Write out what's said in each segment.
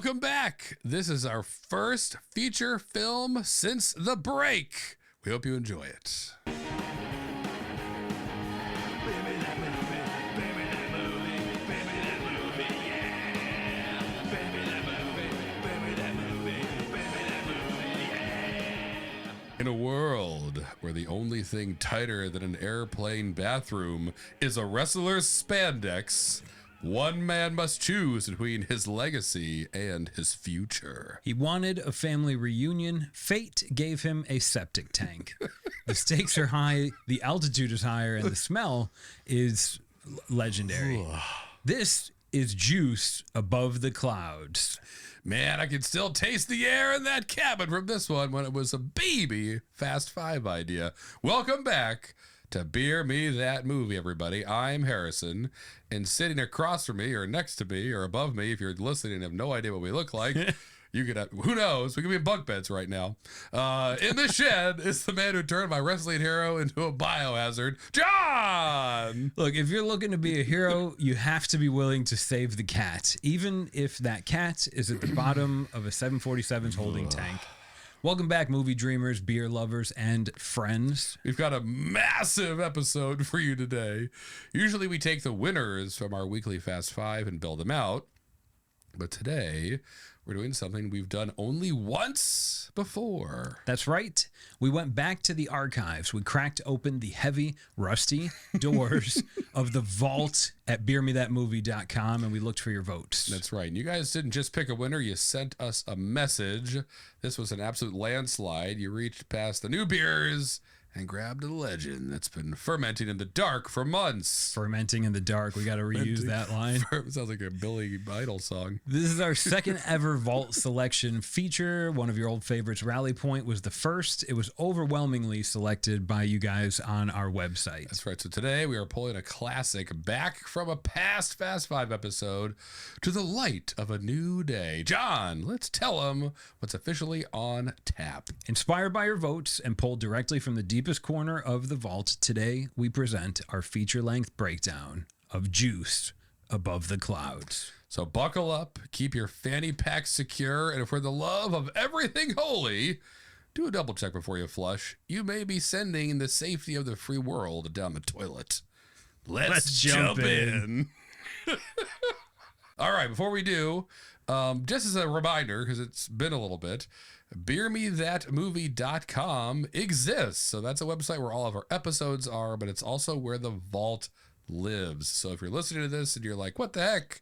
Welcome back. This is our first feature film since the break. We hope you enjoy it. In a world where the only thing tighter than an airplane bathroom is a wrestler's spandex, one man must choose between his legacy and his future. He wanted a family reunion. Fate gave him a septic tank. The stakes are high, the altitude is higher, and the smell is legendary. This is Juice Above the Clouds. Man, I can still taste the air in that cabin from this one when it was a baby Fast Five idea. Welcome back to Beer Me That Movie, everybody. I'm Harrison, and sitting across from me or next to me or above me, if you're listening and have no idea what we look like, you could have, who knows? We could be in bunk beds right now. In the shed is the man who turned my wrestling hero into a biohazard, John! Look, if you're looking to be a hero, you have to be willing to save the cat, even if that cat is at the bottom of a 747's holding tank. Welcome back, movie dreamers, beer lovers, and friends. We've got a massive episode for you today. Usually we take the winners from our weekly Fast Five and build them out. But today, we're doing something we've done only once before. That's right. We went back to the archives. We cracked open the heavy, rusty doors of the vault at beermethatmovie.com, and we looked for your votes. That's right. And you guys didn't just pick a winner. You sent us a message. This was an absolute landslide. You reached past the new beers and grabbed a legend that's been fermenting in the dark for months. Fermenting in the dark. We got to reuse that line. It sounds like a Billy Idol song. This is our second ever vault selection feature. One of your old favorites, Rally Point, was the first. It was overwhelmingly selected by you guys on our website. That's right. So today we are pulling a classic back from a past Fast Five episode to the light of a new day. John, let's tell them what's officially on tap. Inspired by your votes and pulled directly from the deepest corner of the vault, today we present our feature-length breakdown of Juice Above the Clouds. So buckle up, keep your fanny pack secure, and for the love of everything holy, do a double check before you flush. You may be sending the safety of the free world down the toilet. Let's jump in. All right, before we do, just as a reminder, because it's been a little bit, beermethatmovie.com exists. So that's a website where all of our episodes are, but it's also where the vault lives. So if you're listening to this and you're like, what the heck?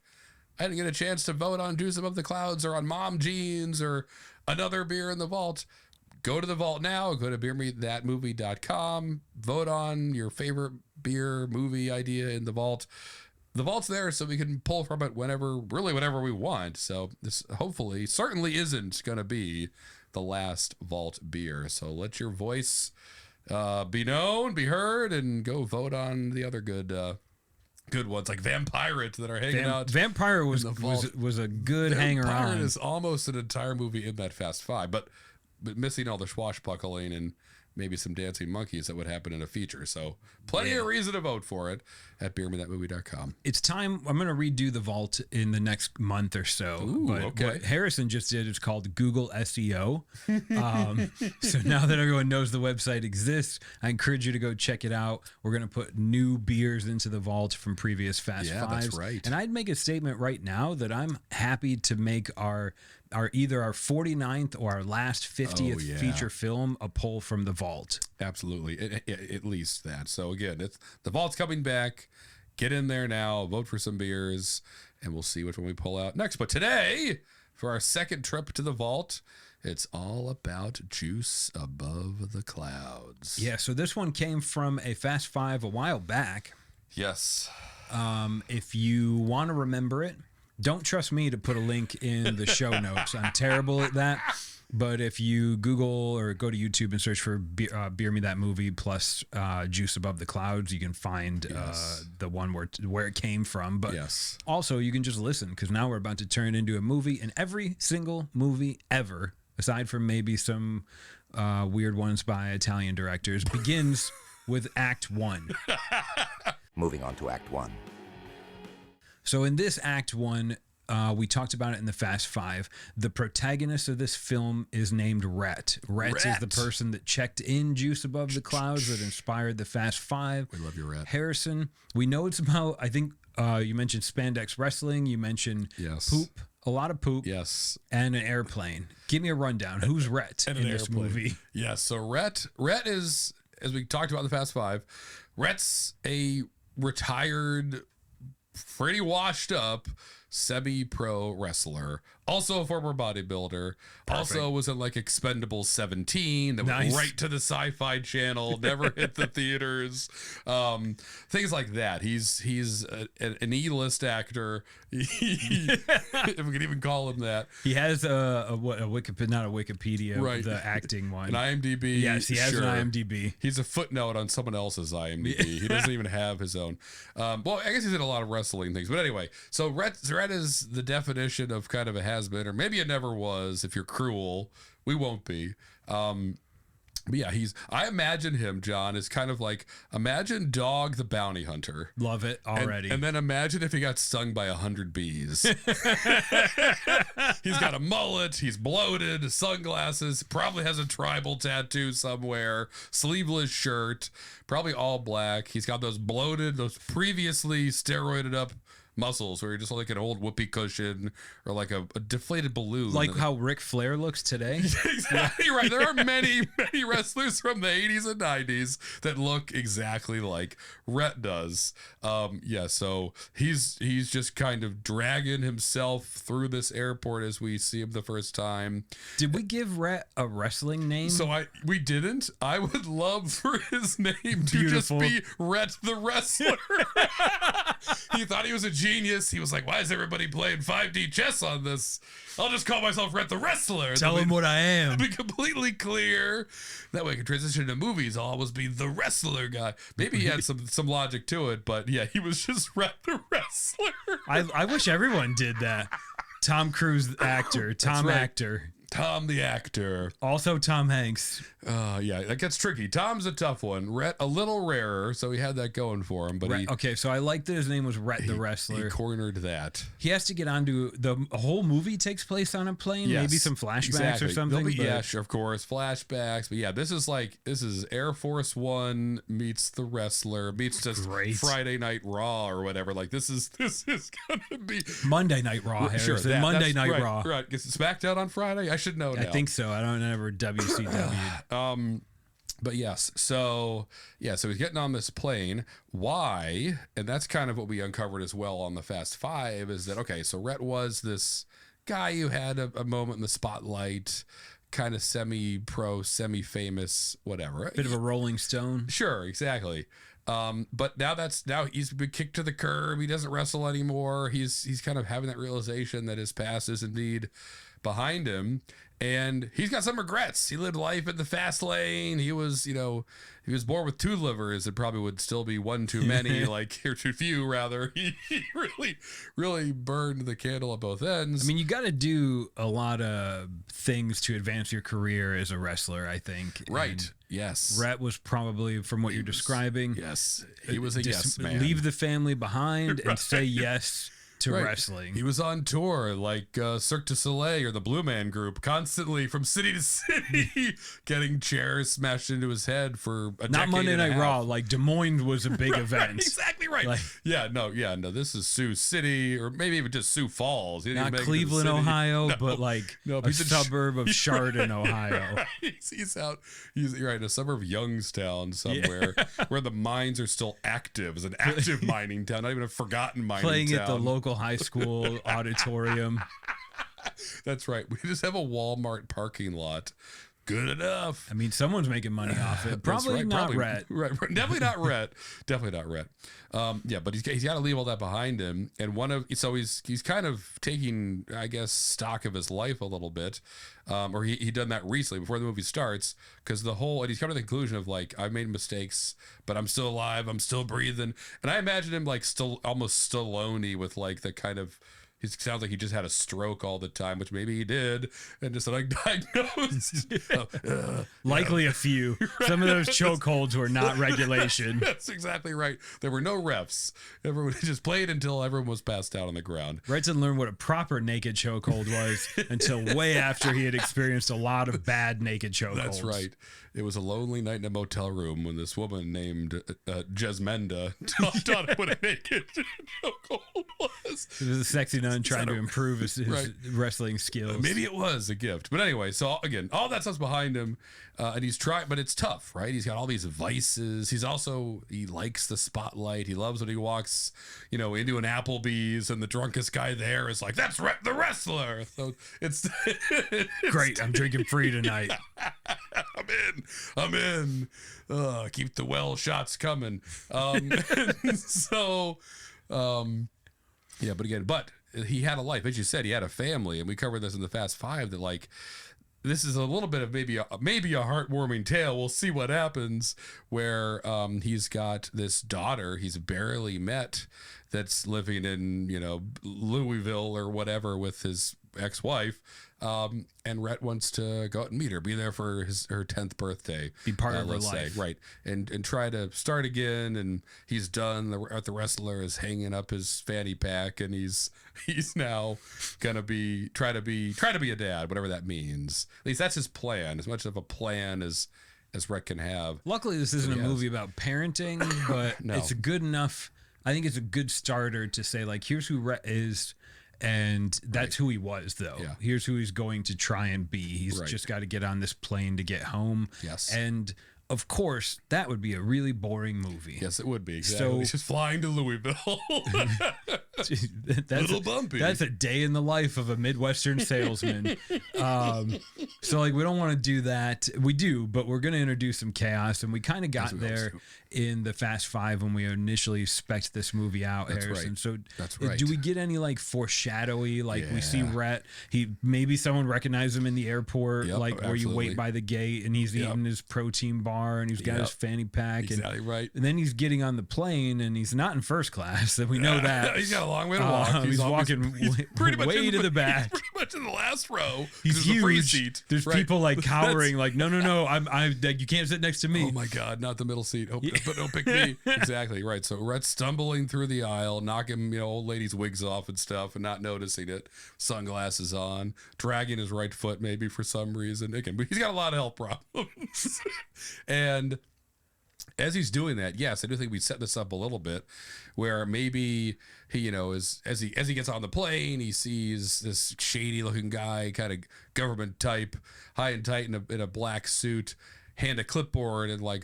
I didn't get a chance to vote on Juice Above the Clouds or on Mom Jeans or another beer in the vault. Go to the vault now. Go to beermethatmovie.com. Vote on your favorite beer movie idea in the vault. The vault's there so we can pull from it whenever we want. So this hopefully certainly isn't going to be the last vault beer. So let your voice be known, be heard, and go vote on the other good ones like Vampirate that are hanging out. Vampire was a good hanger on. Vampirate is almost an entire movie in that Fast Five, but missing all the swashbuckling and maybe some dancing monkeys that would happen in a feature. So plenty of reason to vote for it at beermethatmovie.com. It's time. I'm going to redo the vault in the next month or so. Ooh, but okay. What Harrison just did is called Google SEO. So now that everyone knows the website exists, I encourage you to go check it out. We're going to put new beers into the vault from previous Fast Fives. That's right. And I'd make a statement right now that I'm happy to make our either our 49th or our last 50th feature film a pull from the vault. Absolutely. At least that. So again, the vault's coming back. Get in there now, vote for some beers, and we'll see which one we pull out next. But today, for our second trip to the vault, it's all about Juice Above the Clouds. Yeah, so this one came from a Fast Five a while back. Yes. If you want to remember it, don't trust me to put a link in the show notes. I'm terrible at that. But if you Google or go to YouTube and search for Beer Me That Movie plus Juice Above the Clouds, you can find the one where it came from. But also you can just listen, because now we're about to turn into a movie, and every single movie ever, aside from maybe some weird ones by Italian directors, begins with Act 1. Moving on to Act 1. So in this Act 1, We talked about it in the Fast Five. The protagonist of this film is named Rhett. Rhett is the person that checked in Juice Above the Clouds that inspired the Fast Five. We love you, Rhett. Harrison. We know it's about, I think you mentioned spandex wrestling. You mentioned poop. A lot of poop. Yes. And an airplane. Give me a rundown. Who's Rhett in this movie? Yes. So Rhett is, as we talked about in the Fast Five, Rhett's a retired, pretty washed up semi-pro wrestler, also a former bodybuilder. Also was in like Expendables 17 that went right to the Sci-Fi Channel, never hit the theaters. Things like that. He's an E-list actor. If we could even call him that. He has a Wikipedia, not a Wikipedia, right? The acting one. An IMDb. Yes, he has an IMDb. He's a footnote on someone else's IMDb. He doesn't even have his own. Well, I guess he's in a lot of wrestling things. But anyway, so Rhett is the definition of kind of a has-been, or maybe it never was. If you're cruel, we won't be. But yeah, I imagine him, John, is kind of like, imagine Dog the Bounty Hunter. Love it already. And then imagine if he got stung by 100 bees. He's got a mullet, he's bloated, sunglasses, probably has a tribal tattoo somewhere, sleeveless shirt, probably all black. He's got those previously steroided up muscles where you're just like an old whoopee cushion or like a deflated balloon. Like how Ric Flair looks today. Exactly right. There are many wrestlers from the 80s and 90s that look exactly like Rhett does. So he's just kind of dragging himself through this airport as we see him the first time. Did we give Rhett a wrestling name? So we didn't. I would love for his name to just be Rhett the Wrestler. He thought he was a genius. He was like, why is everybody playing 5D chess on this? I'll just call myself Rhett the Wrestler. Tell him what I am. Be completely clear. That way I can transition to movies. I'll always be the wrestler guy. Maybe he had some logic to it, but yeah, he was just Rhett the Wrestler. I wish everyone did that. Tom Cruise actor. Tom actor. Tom the actor. Also Tom Hanks. Yeah, that gets tricky. Tom's a tough one. Rhett, a little rarer, so he had that going for him. But okay, so I like that his name was Rhett the Wrestler. He cornered that. He has to get onto the whole movie takes place on a plane. Yes, maybe some flashbacks or something. Yeah, sure, of course, flashbacks. But yeah, this is Air Force One meets the Wrestler meets just Friday Night Raw or whatever. Like this is gonna be Monday Night Raw. Sure, Monday Night Raw. Right, gets SmackDown on Friday. I should know now. I think so. I don't ever WCW. But yes, so he's getting on this plane. Why? And that's kind of what we uncovered as well on the Fast Five is that, okay, so Rhett was this guy who had a moment in the spotlight, kind of semi-pro, semi-famous, whatever. Bit of a Rolling Stone. Sure, exactly. But now he's been kicked to the curb. He doesn't wrestle anymore. He's kind of having that realization that his past is indeed behind him. And he's got some regrets. He lived life in the fast lane. He was born with two livers. It probably would still be one too many, or too few, rather. He really burned the candle at both ends. I mean, you got to do a lot of things to advance your career as a wrestler, I think. Right. And yes. Rhett was probably, from what you're describing. Yes. He was a yes man. Leave the family behind and say yes to wrestling. He was on tour like Cirque du Soleil or the Blue Man Group, constantly from city to city, getting chairs smashed into his head for a Not decade Monday and a Night half. Raw, like Des Moines was a big event. Exactly right. No, this is Sioux City, or maybe even just Sioux Falls. Not Cleveland, Ohio, but a suburb of Chardon, Ohio. Right. He's in a suburb of Youngstown somewhere where the mines are still active. It's an active mining town, not even a forgotten mining town. Playing at the local high school auditorium. That's right. We just have a Walmart parking lot. Good enough. I mean, someone's making money off it. Probably not Rhett. Right. Definitely not Rhett. Definitely not Rhett. But he's got to leave all that behind him. And he's kind of taking, I guess, stock of his life a little bit. Or he done that recently before the movie starts, because and he's come to the conclusion of I've made mistakes, but I'm still alive. I'm still breathing. And I imagine him still almost Stallone-y with the kind of sounds like he just had a stroke all the time, which maybe he did, and just undiagnosed. Likely a few. Right. Some of those chokeholds were not regulation. That's exactly right. There were no refs. Everyone just played until everyone was passed out on the ground. Rhett didn't learn what a proper naked chokehold was until way after he had experienced a lot of bad naked chokeholds. That's right. It was a lonely night in a motel room when this woman named Jesmenda taught him what a naked chokehold was. It was a sexy nun trying to improve his right. wrestling skills. Maybe it was a gift. But anyway, so again, all that stuff's behind him. And he's trying, but it's tough, right? He's got all these vices. He likes the spotlight. He loves when he walks, into an Applebee's and the drunkest guy there is like, that's the wrestler. So it's great. I'm drinking free tonight. I'm in. Keep the well shots coming. Yeah, but he had a life. As you said, he had a family, and we covered this in the Fast Five that like, this is a little bit of maybe a heartwarming tale. We'll see what happens where he's got this daughter he's barely met that's living in, Louisville or whatever with his ex-wife. And Rhett wants to go out and meet her, be there for her 10th birthday. Be part of her life. Right. And try to start again. And he's done. The wrestler is hanging up his fanny pack, and he's now gonna try to be a dad, whatever that means. At least that's his plan, as much of a plan as Rhett can have. Luckily, this isn't a movie about parenting, but No. It's good enough. I think it's a good starter to say, like, here's who Rhett is. And that's who he was, though. Yeah. Here's who he's going to try and be. He's just got to get on this plane to get home. Yes. And, of course, that would be a really boring movie. Yes, it would be. Exactly. So, he's just flying to Louisville. that's little bumpy. That's a day in the life of a Midwestern salesman. So, like, we don't want to do that. We do, but we're going to introduce some chaos. And we kind of got there in the Fast Five when we initially spec'd this movie out, That's Harrison. right. So, That's right. do we get any, like, foreshadowy? Like, we see Rhett. Maybe someone recognized him in the airport, where you wait by the gate, and he's eating his protein bar, and he's got his fanny pack. Exactly right. And then he's getting on the plane, and he's not in first class. And we know that. He's got a long way to walk. He's walking pretty much way to the back. He's pretty much in the last row. He's huge. The free seat. There's people like cowering, like, no, you can't sit next to me. Oh my God, not the middle seat. But don't pick me. Exactly right. So Rhett's stumbling through the aisle, knocking old ladies' wigs off and stuff, and not noticing it. Sunglasses on, dragging his right foot maybe for some reason. Again, but he's got a lot of health problems. And as he's doing that, yes, I do think we set this up a little bit, where maybe he, as he gets on the plane, he sees this shady looking guy, kind of government type, high and tight in a black suit, hand a clipboard and like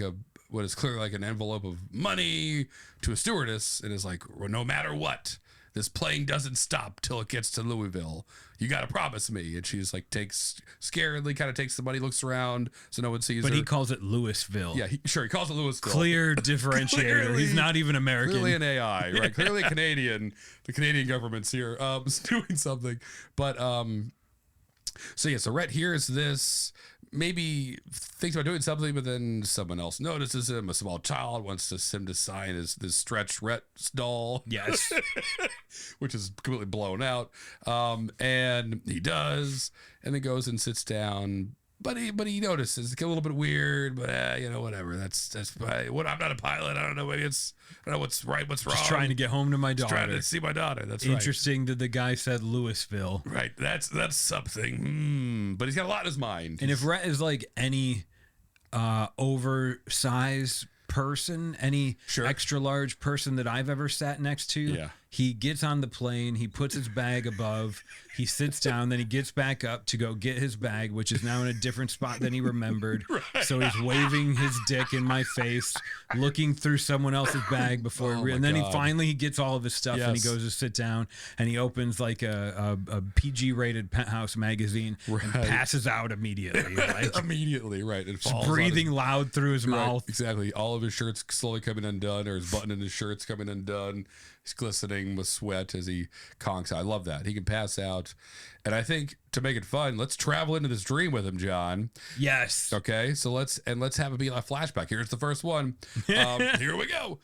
what is clearly like an envelope of money to a stewardess, and is like, well, no matter what, this plane doesn't stop till it gets to Louisville. You got to promise me. And she's like, scaredly kind of takes the money, looks around so no one sees her. But he calls it Louisville. Yeah, he calls it Louisville. Clear differentiator. Clearly, he's not even American. Clearly an AI, right? Clearly a Canadian. The Canadian government's here doing something. But so Rhett hears this, maybe thinks about doing something, but then someone else notices him. A small child wants him to sign this stretched Rhett's doll. Yes. Which is completely blown out. And he does, and then goes and sits down. But he notices it's a little bit weird, but whatever. That's what. I'm not a pilot. I don't know. Maybe I don't know what's right, what's wrong. Just trying to get home to my daughter. Trying to see my daughter. That's interesting that the guy said Louisville. Right. That's something. But he's got a lot in his mind. And if Rhett is like any oversized person, any extra large person that I've ever sat next to, he gets on the plane, he puts his bag above, he sits down, then he gets back up to go get his bag, which is now in a different spot than he remembered. So he's waving his dick in my face, looking through someone else's bag before and then he gets all of his stuff and he goes to sit down and he opens like a PG rated Penthouse magazine and passes out immediately. Immediately, right. It falls breathing loud through his mouth. Exactly. All of his shirts slowly coming undone, or his button in his shirt's coming undone. He's glistening with sweat as he conks out. I love that. He can pass out. And I think to make it fun, let's travel into this dream with him, John. Yes. Okay. So let's have it be a flashback. Here's the first one. Here we go.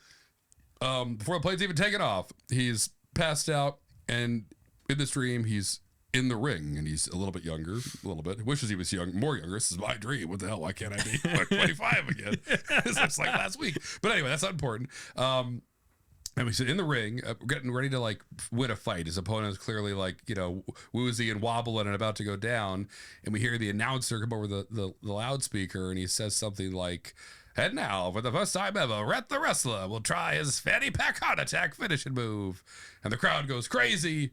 Before the plane's even taken off, he's passed out, and in this dream, he's in the ring, and he's a little bit younger, a little bit. He wishes he was more younger. This is my dream. What the hell? Why can't I be like 25 again? It's like last week. But anyway, that's not important. And we sit in the ring, getting ready to like win a fight. His opponent is clearly like, woozy and wobbling and about to go down. And we hear the announcer come over the loudspeaker, and he says something like, "And now, for the first time ever, Rhett the wrestler will try his Fanny Pack Heart Attack finishing move." And the crowd goes crazy.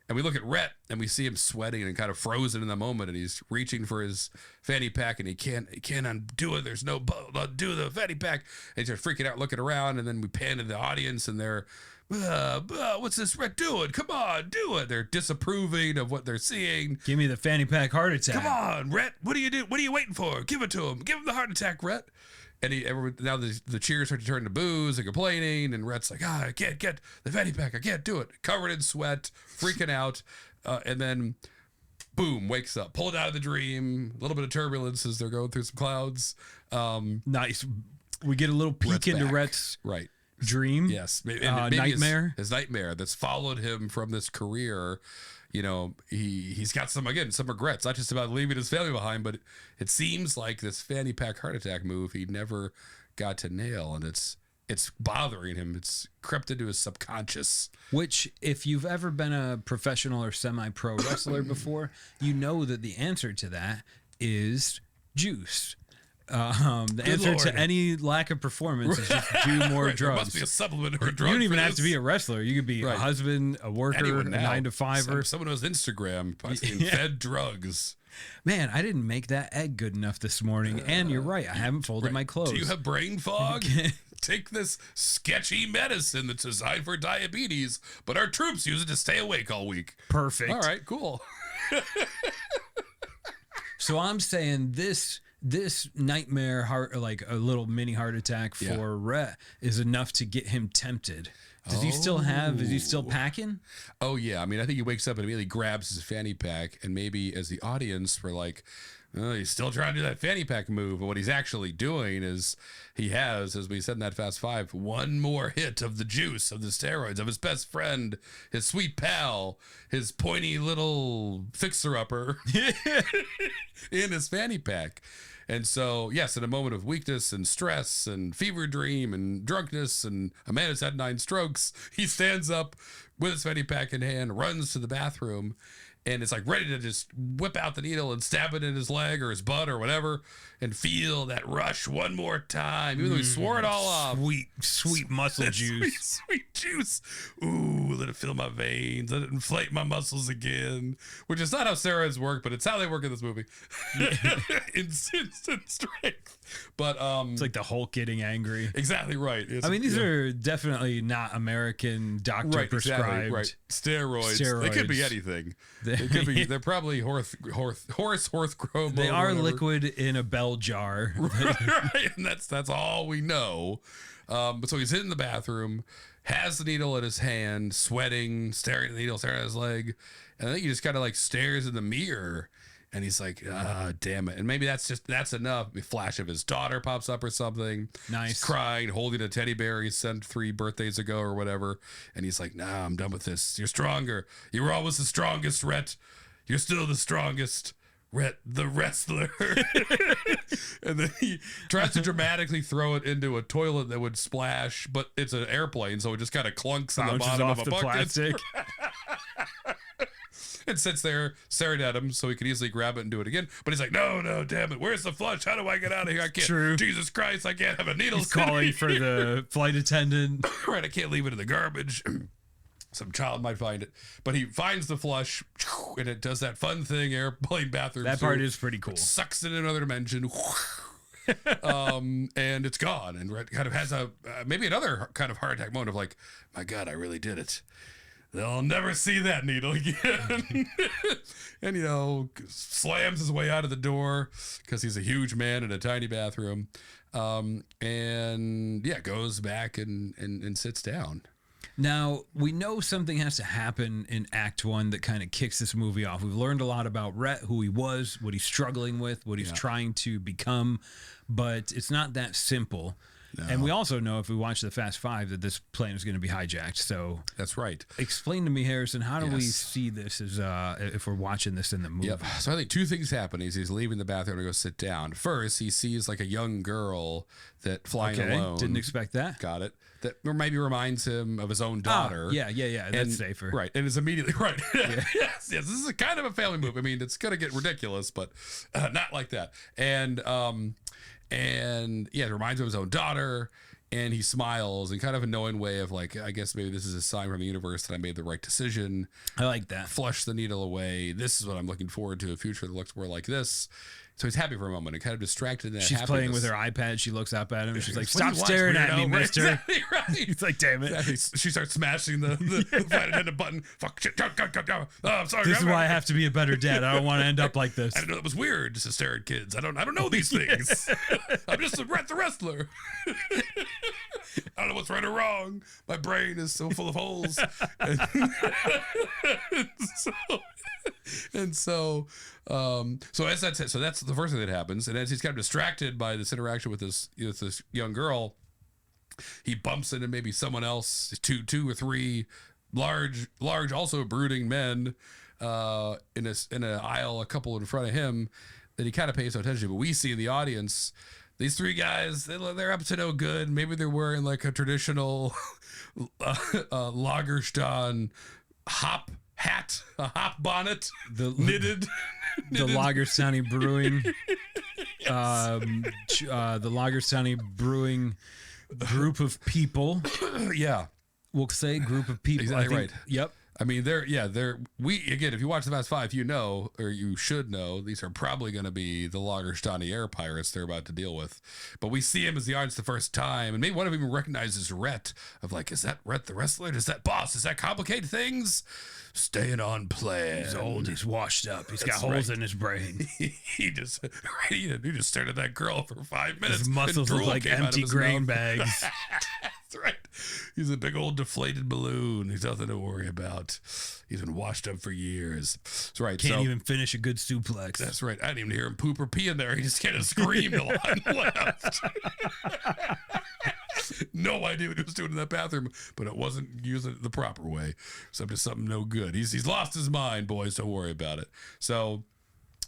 And we look at Rhett, and we see him sweating and kind of frozen in the moment, and he's reaching for his fanny pack, and he can't undo it. There's no undo the fanny pack. And he's just freaking out, looking around, and then we pan to the audience, and they're, what's this Rhett doing? Come on, do it. They're disapproving of what they're seeing. Give me the Fanny Pack Heart Attack. Come on, Rhett. What do you do? What are you waiting for? Give it to him. Give him the heart attack, Rhett. And now the cheers start to turn to boos and complaining, and Rhett's like, I can't get the fanny pack. I can't do it. Covered in sweat, freaking out. And then, boom, wakes up, pulled out of the dream. A little bit of turbulence as they're going through some clouds. Nice. We get a little peek Rhett's into back. Rhett's Right. dream. Yes. Maybe nightmare. His nightmare that's followed him from this career. He's got some regrets, not just about leaving his family behind, but it seems like this Fanny Pack Heart Attack move he never got to nail, and it's bothering him. It's crept into his subconscious. Which, if you've ever been a professional or semi-pro wrestler before, you know that the answer to that is juice. The answer to any lack of performance is just do more drugs. There must be a supplement or a drug. You don't even have to be a wrestler. You could be a husband, a worker, a 9-to-5er. Someone who's Instagram fed drugs. Man, I didn't make that egg good enough this morning. And you're right. I haven't folded my clothes. Do you have brain fog? Take this sketchy medicine that's designed for diabetes, but our troops use it to stay awake all week. Perfect. All right, cool. So I'm saying this nightmare heart, like a little mini heart attack for Rhett, is enough to get him tempted. Is he still packing? Oh yeah. I mean, I think he wakes up and immediately grabs his fanny pack, and maybe as the audience we're like, oh, he's still trying to do that fanny pack move. But what he's actually doing is he has, as we said in that Fast Five, one more hit of the juice, of the steroids, of his best friend, his sweet pal, his pointy little fixer-upper in his fanny pack. And so, yes, in a moment of weakness and stress and fever dream and drunkenness, and a man has had 9 strokes, he stands up with his fanny pack in hand, runs to the bathroom, and it's like ready to just whip out the needle and stab it in his leg or his butt or whatever, and feel that rush one more time, even though he swore it all off. Sweet muscle juice. Sweet juice. Ooh, let it fill my veins. Let it inflate my muscles again. Which is not how steroids work, but it's how they work in this movie. Instant strength. But it's like the Hulk getting angry. Exactly right. These are definitely not American doctor prescribed. Exactly, right. Steroids. They could be anything. They could be. They're probably horse growth. They are liquid in a bell jar. Right, and that's all we know. But so he's in the bathroom, has the needle in his hand, sweating, staring at the needle, staring at his leg, and I think he just kind of like stares in the mirror, and he's like, damn it. And maybe that's enough. A flash of his daughter pops up or something. Nice. He's crying, holding a teddy bear he sent 3 birthdays ago or whatever, and he's like, nah, I'm done with this. You're stronger. You were always the strongest, Rhett. You're still the strongest. Rhett the wrestler. And then he tries to dramatically throw it into a toilet that would splash, but it's an airplane, so it just kind of clunks in the bottom of a bucket. Plastic. And sits there staring at him so he could easily grab it and do it again. But he's like, no, damn it. Where's the flush? How do I get out of here? I can't. True. Jesus Christ, I can't have a needle. He's calling for the flight attendant. Right, I can't leave it in the garbage. Some child might find it, but he finds the flush, and it does that fun thing, airplane bathroom. That part is pretty cool. Sucks it in another dimension, and it's gone. And Rhett kind of has maybe another kind of heart attack moment of like, my God, I really did it. They'll never see that needle again. And slams his way out of the door because he's a huge man in a tiny bathroom, and goes back and sits down. Now, we know something has to happen in Act 1 that kind of kicks this movie off. We've learned a lot about Rhett, who he was, what he's struggling with, what he's trying to become, but it's not that simple. And we also know if we watch the Fast Five that this plane is going to be hijacked. So that's right. Explain to me, Harrison, how do we see this as if we're watching this in the movie? Yep. So I think two things happen. He's leaving the bathroom to go sit down. First, he sees like a young girl that flying alone. Didn't expect that. Got it. That maybe reminds him of his own daughter. Yeah. That's safer. Right. And it's immediately right. yes. This is a kind of a family move. I mean, it's gonna get ridiculous, but not like that. And it reminds him of his own daughter. And he smiles in kind of a knowing way of like, I guess maybe this is a sign from the universe that I made the right decision. I like that. Flush the needle away. This is what I'm looking forward to, a future that looks more like this. So he's happy for a moment and kind of distracted in that She's happiness. playing with her iPad. She looks up at him. And she's like, stop staring at me, mister. Exactly, right. He's like, damn it. Exactly. She starts smashing the flight attendant button. Fuck, shit, go. Oh, I'm sorry. This is why I have to be a better dad. I don't want to end up like this. I didn't know that was weird, just to stare at kids. I don't know these things. I'm just a Rhett the wrestler. I don't know what's right or wrong. My brain is so full of holes. So as that's it. So that's the first thing that happens. And as he's kind of distracted by this interaction with this young girl, he bumps into maybe someone else, two or three large, also brooding men in an aisle, a couple in front of him that he kind of pays no attention to. But we see in the audience these three guys, they're up to no good. Maybe they're wearing like a traditional Lagerstani hop hat, a hop bonnet, knitted. The Lagerstani Brewing, the Lagerstani Brewing group of people. Yeah, we'll say group of people. Exactly right. Yep. I mean, if you watch the Fast Five, you know, or you should know, these are probably going to be the Lagerstani Air Pirates they're about to deal with. But we see him as the audience the first time, and maybe one of them even recognizes Rhett, of like, is that Rhett the wrestler? Does that that complicate things? Staying on plan. He's old, he's washed up, he's got holes in his brain. he just stared at that girl for 5 minutes. His muscles look like empty grain bags. That's right. He's a big old deflated balloon. He's nothing to worry about. He's been washed up for years. That's right. Can't even finish a good suplex. That's right. I didn't even hear him poop or pee in there. He just kind of screamed a lot and left. No idea what he was doing in that bathroom, but it wasn't using it the proper way. So just something no good. He's lost his mind, boys. Don't worry about it. So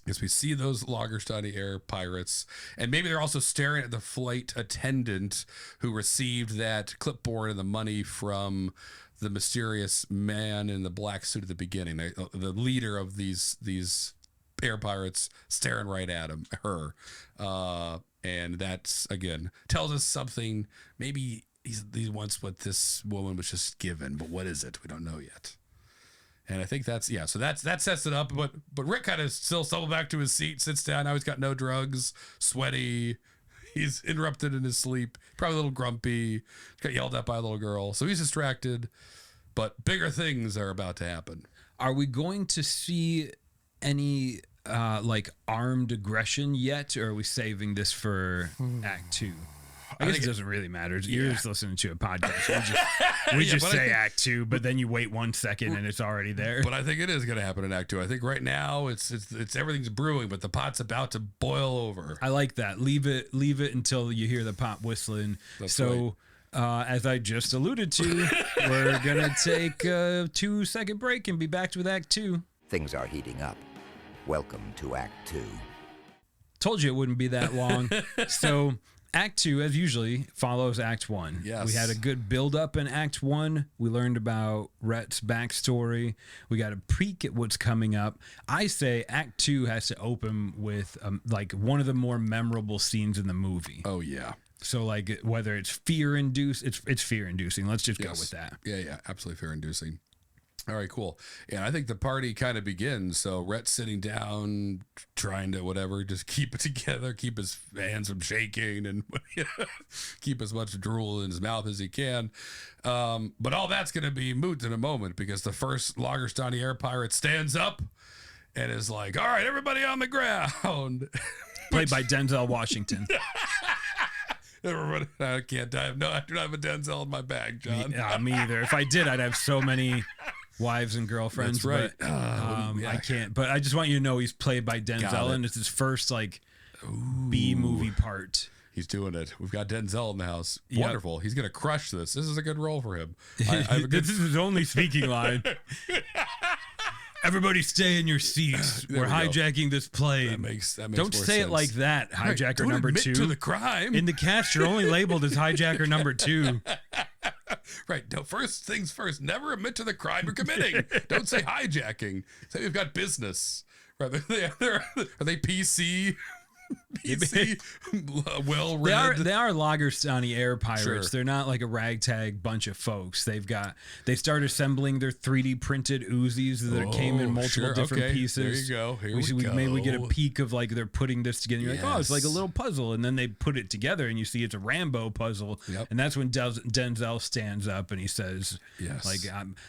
as we see those Lagerstani Air Pirates, and maybe they're also staring at the flight attendant who received that clipboard and the money from the mysterious man in the black suit at the beginning, the leader of these air pirates, staring right at her. And that's, again, tells us something. Maybe he wants what this woman was just given, but what is it? We don't know yet. And I think that sets it up. But Rick kind of still stumbles back to his seat, sits down. Now he's got no drugs, sweaty. He's interrupted in his sleep, probably a little grumpy. Got yelled at by a little girl. So he's distracted, but bigger things are about to happen. Are we going to see any like armed aggression yet, or are we saving this for Act 2? I guess it doesn't really matter. You're just listening to a podcast. We just say Act 2, but then you wait 1 second and it's already there. But I think it is going to happen in Act 2. I think right now it's everything's brewing, but the pot's about to boil over. I like that. Leave it until you hear the pot whistling. That's right. As I just alluded to, we're going to take a 2-second break and be back with Act 2. Things are heating up. Welcome to Act 2. Told you it wouldn't be that long. So Act 2, as usually, follows Act 1. Yes. We had a good build-up in Act 1. We learned about Rhett's backstory. We got a peek at what's coming up. I say Act 2 has to open with like one of the more memorable scenes in the movie. Oh, yeah. So, like, whether it's fear-inducing, it's fear-inducing. Let's just go with that. Yeah, absolutely fear-inducing. All right, cool. And I think the party kind of begins. So Rhett's sitting down, trying to just keep it together, keep his hands from shaking, and keep as much drool in his mouth as he can. But all that's going to be moot in a moment, because the first Lagerstani Air Pirate stands up and is like, all right, everybody on the ground. Played by Denzel Washington. Everybody, I can't dive. No, I do not have a Denzel in my bag, John. Me either. If I did, I'd have so many wives and girlfriends. That's right. But, I can't. But I just want you to know he's played by Denzel, and it's his first B movie part. He's doing it. We've got Denzel in the house. Yep. Wonderful. He's going to crush this. This is a good role for him. I have a good... This is his only speaking line. Everybody stay in your seats. We're hijacking this plane. That makes Don't more say sense. it like that, hijacker Don't number admit 2. to the crime. In the cast, you're only labeled as hijacker number 2. Right. No, first things first. Never admit to the crime you're committing. Don't say hijacking. Say we've got business. Right. Are they PC? PC, well read. They are Lagerstani Air Pirates. Sure. They're not like a ragtag bunch of folks. They start assembling their 3D printed Uzis that came in multiple different pieces. There you go. Here we go. Maybe we get a peek of like they're putting this together. You're like, oh, it's like a Yes. little puzzle, and then they put it together, and you see it's a Rambo puzzle. Yep. And that's when Denzel stands up and he says, Yes. like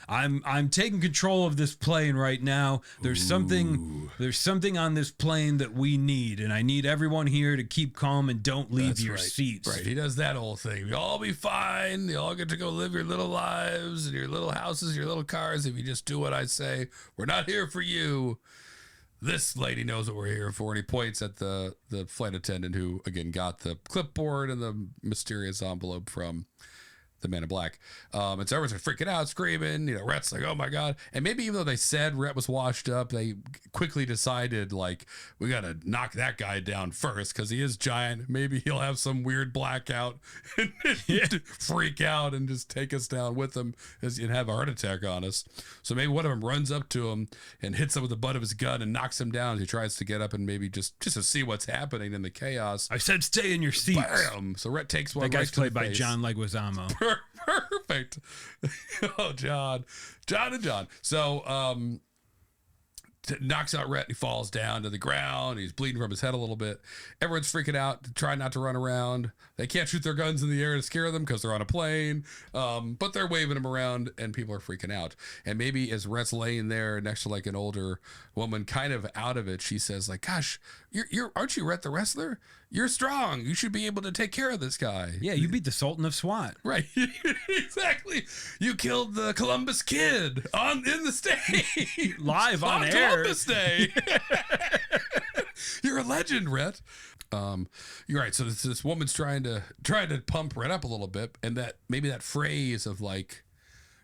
I'm taking control of this plane right now. There's something on this plane that we need, and I need everyone here to keep calm and don't leave That's your right. seats. Right. He does that whole thing. You'll all be fine. You all get to go live your little lives and your little houses, your little cars. If you just do what I say, we're not here for you. This lady knows what we're here for. And he points at the flight attendant who, again, got the clipboard and the mysterious envelope from the Man in Black. And so everyone's freaking out, screaming. You know, Rhett's like, oh my God. And maybe even though they said Rhett was washed up, they quickly decided, like, we got to knock that guy down first because he is giant. Maybe he'll have some weird blackout and freak out and just take us down with him and have a heart attack on us. So maybe one of them runs up to him and hits him with the butt of his gun and knocks him down as he tries to get up and maybe just to see what's happening in the chaos. I said stay in your seats. Bam! So Rhett takes one. That guy's right to played the by face. John Leguizamo. Perfect. Oh, John. So, knocks out Rhett. He falls down to the ground. He's bleeding from his head a little bit. Everyone's freaking out, trying not to run around. They can't shoot their guns in the air to scare them because they're on a plane. But they're waving them around and people are freaking out. And maybe as Rhett's laying there next to like an older woman, kind of out of it, she says like, gosh, aren't you Rhett the wrestler? You're strong. You should be able to take care of this guy. Yeah, you beat the Sultan of SWAT. Right. Exactly. You killed the Columbus Kid in the stage. Live on air. Columbus Day. You're a legend, Rhett. You're right. So this woman's trying to pump Rhett up a little bit, and that maybe that phrase of like,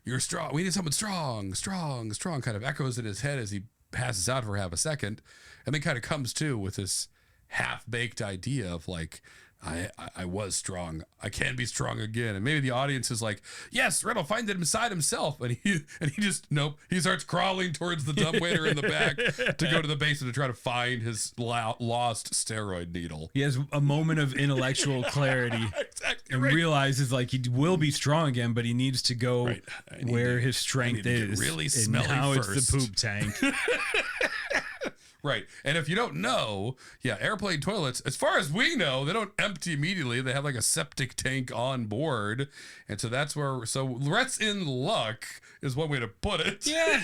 you're strong. We need someone strong, kind of echoes in his head as he passes out for half a second, and then kind of comes to with this half-baked idea of like, I was strong. I can be strong again. And maybe the audience is like, yes, Rhett will find it inside himself. And he just, nope. He starts crawling towards the dumbwaiter in the back to go to the basement to try to find his lost steroid needle. He has a moment of intellectual clarity Exactly and right. realizes like he will be strong again, but he needs to go Right. where his strength to get is. really and smelly now first. it's the poop tank. Right. And if you don't know, yeah, airplane toilets, as far as we know, they don't empty immediately. They have like a septic tank on board. And so that's so Rhett's in luck is one way to put it. Yeah.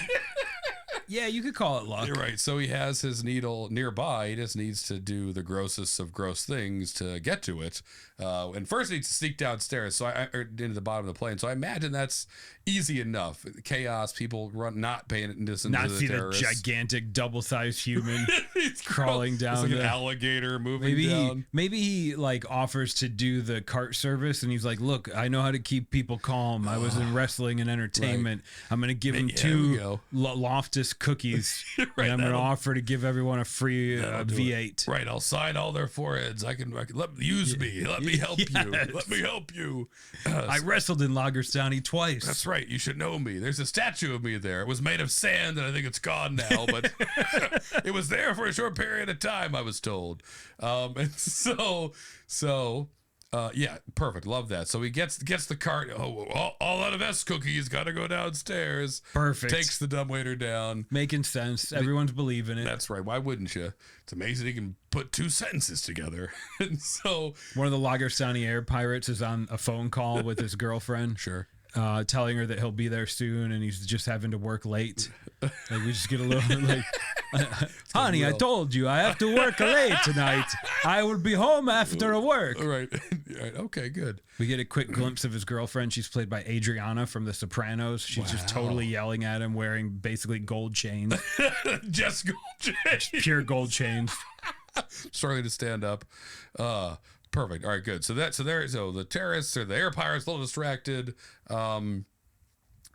Yeah, you could call it luck. You're right. So he has his needle nearby. He just needs to do the grossest of gross things to get to it. And first he needs to sneak downstairs into the bottom of the plane. So I imagine that's easy enough. Chaos, people not paying attention Not to the see the terrorists. gigantic double-sized human He's crawling down. It's like an the- alligator moving down. Maybe he like offers to do the cart service, and he's like, "Look, I know how to keep people calm. I was in wrestling and entertainment. I'm going to give him there we go. 2 Loftus cookies, Right, and I'm going to that'll- offer to give everyone a free That'll do V8." it. Right, I'll sign all their foreheads. I can use me. Let me help you. Yes. Let me help you. I wrestled in Lagerstani twice. That's right. You should know me. There's a statue of me there. It was made of sand, and I think it's gone now, but it was there for a short period of time, I was told. And yeah, perfect. Love that. So he gets the cart. Oh, all out of S cookies. Got to go downstairs. Perfect. Takes the dumbwaiter down. Making sense. Everyone's believing it. That's right. Why wouldn't you? It's amazing he can put 2 sentences together. And so, One of the Lagerstani Air Pirates is on a phone call with his girlfriend. sure. Telling her that he'll be there soon and he's just having to work late. Like we just get a little like, honey, I told you I have to work late tonight. I will be home after work. All right. All right. Okay, good. We get a quick glimpse of his girlfriend. She's played by Adriana from The Sopranos. She's just totally yelling at him, wearing basically gold chains, Just go change. pure gold chains. Starting to stand up. perfect. All right, good. So the terrorists or the air pirates a little distracted, and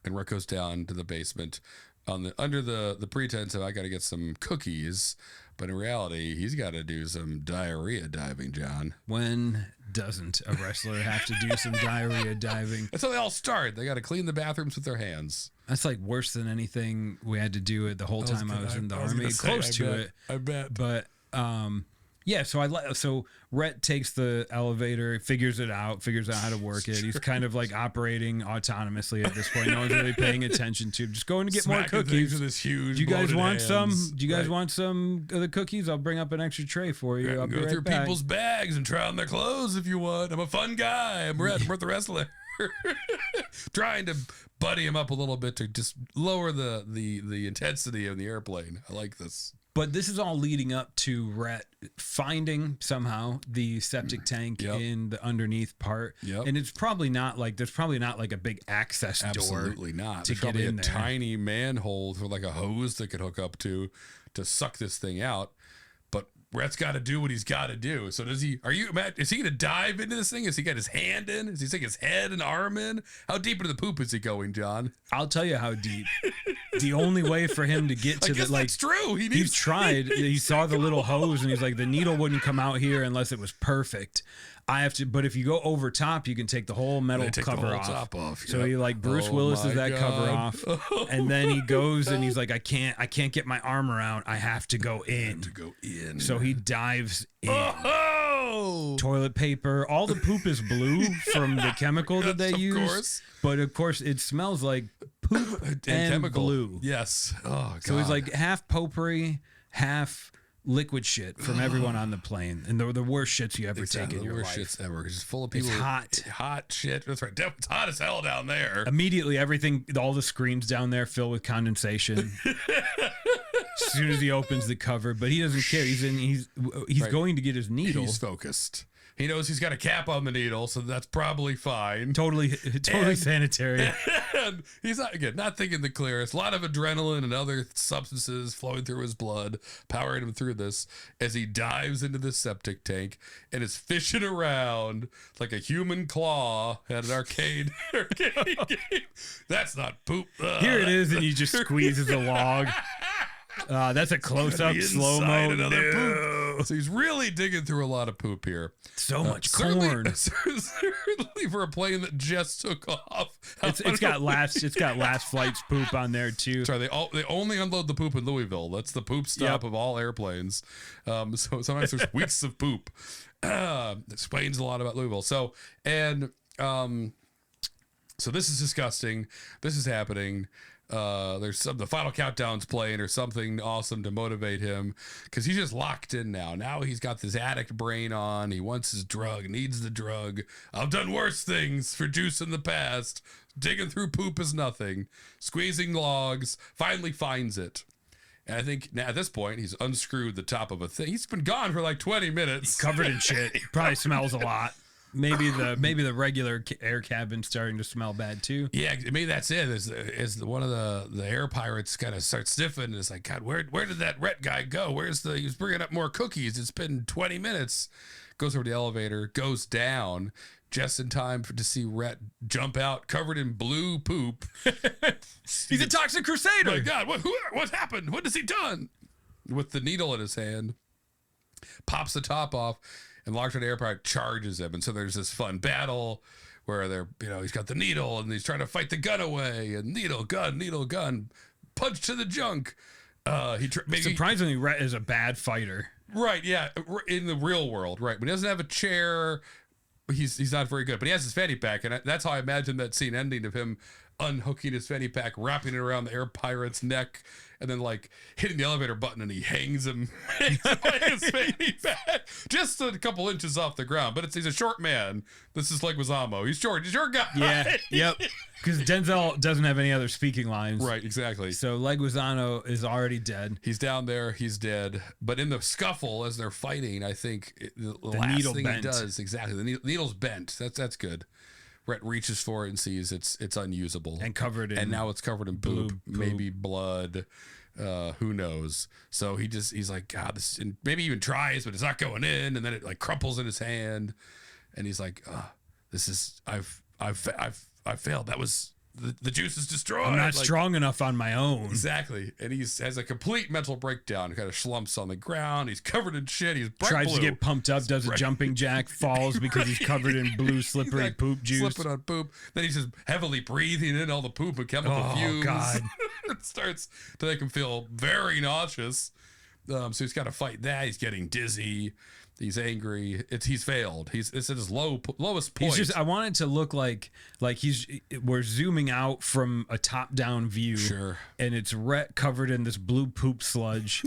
Rhett goes down to the basement under the pretense of I got to get some cookies, but in reality he's got to do some diarrhea diving. John, when doesn't a wrestler have to do some diarrhea diving? That's how they all start. They got to clean the bathrooms with their hands. That's like worse than anything we had to do it the whole time I was in the army. Close to it, I bet. But yeah. So Rhett takes the elevator, figures out how to work it. He's kind of like operating autonomously at this point. No one's really paying attention to. Just going to get more cookies. With this huge. Do you guys want hands. some? Do you guys want some of the cookies? I'll bring up an extra tray for you. I'll go through people's bags and try on their clothes if you want. I'm a fun guy. I'm Rhett. I'm Rhett the wrestler. Trying to buddy him up a little bit to just lower the intensity of the airplane. I like this. But this is all leading up to Rhett finding somehow the septic tank in the underneath part. Yep. And it's probably not like there's probably not like a big access door. Absolutely not. To There's get probably in a there. tiny manhole with like a hose that could hook up to suck this thing out. But Rhett's got to do what he's got to do. So is he going to dive into this thing? Has he got his hand in? Is he sticking his head and arm in? How deep into the poop is he going, John? I'll tell you how deep. The only way for him to get to that's true. He's tried. He saw the little hose and he's like, the needle wouldn't come out here unless it was perfect. I have to, but if you go over top, you can take the whole metal cover off. So he like Bruce Willis is that cover off, and then he goes and he's like, I can't get my arm around. I have to go in. So he dives in. Oh! Toilet paper. All the poop is blue from the chemical that they use. Course. But of course, it smells like poop and chemical. Blue. Yes. Oh, God. So he's like half potpourri, half liquid shit from everyone on the plane, and the worst shits you ever take in your life. The worst shits ever. It's just full of people. It's hot shit. That's right. It's hot as hell down there. Immediately, all the screens down there fill with condensation. As soon as he opens the cover, but he doesn't care. He's going to get his needle. He's focused. He knows he's got a cap on the needle, so that's probably fine. Totally sanitary. And he's not thinking the clearest. A lot of adrenaline and other substances flowing through his blood, powering him through this as he dives into the septic tank and is fishing around like a human claw at an arcade game. That's not poop. Here it is, and he just squeezes a log. That's a close-up, slow-mo. So he's really digging through a lot of poop here. So much corn. Certainly for a plane that just took off. It's got last flight's poop on there too. Sorry, they only unload the poop in Louisville. That's the poop stop of all airplanes. So sometimes there's weeks of poop. Explains a lot about Louisville. So this is disgusting. This is happening. The final countdown's playing or something awesome to motivate him because he's just locked in now. Now he's got this addict brain on. He wants his drug, needs the drug. I've done worse things for juice in the past. Digging through poop is nothing. Squeezing logs. Finally finds it. And I think now at this point he's unscrewed the top of a thing. He's been gone for like 20 minutes. He's covered in shit. Probably smells a lot. Maybe the regular air cabin's starting to smell bad too. Yeah, maybe that's it. Is one of the air pirates kind of starts sniffing and it's like, God, where did that Rhett guy go? He was bringing up more cookies. It's been 20 minutes. Goes over to the elevator, goes down just in time to see Rhett jump out covered in blue poop. He's a toxic crusader. Oh my God, what happened? What has he done? With the needle in his hand, pops the top off. And Lagerstani Air Pirate charges him, and so there's this fun battle where he's got the needle and he's trying to fight the gun away, and needle gun, punch to the junk. Surprisingly, Rhett is a bad fighter. Right? Yeah, in the real world, right? When he doesn't have a chair, he's not very good. But he has his fanny pack, and that's how I imagine that scene ending of him unhooking his fanny pack, wrapping it around the air pirate's neck, and then like hitting the elevator button, and he hangs him by his fanny pack just a couple inches off the ground. But he's a short man. This is like Leguizamo. He's short. He's a short guy. Yeah. Yep. Because Denzel doesn't have any other speaking lines. Right. Exactly. So Leguizamo is already dead. He's down there. He's dead. But in the scuffle as they're fighting, I think the last thing he does the needle's bent. That's good. Rhett reaches for it and sees it's unusable and covered in, and now it's covered in poop, maybe blood. Who knows? So he's like, God, this, and maybe even tries, but it's not going in, and then it like crumples in his hand, and he's like, this is I've failed. That was the juice is destroyed. I'm not like, strong enough on my own. Exactly. And he has a complete mental breakdown, kind of slumps on the ground. He's covered in shit. He's bright Tries blue. to get pumped up, does a jumping jack, falls because he's covered in blue slippery Like, poop juice. Slipping on poop. Then he's just heavily breathing in all the poop and chemical fumes. God. It starts to make him feel very nauseous. So he's got to fight that. He's getting dizzy. He's angry. He's failed. It's at his lowest point. I want it to look like we're zooming out from a top down view. Sure. And it's Rhett covered in this blue poop sludge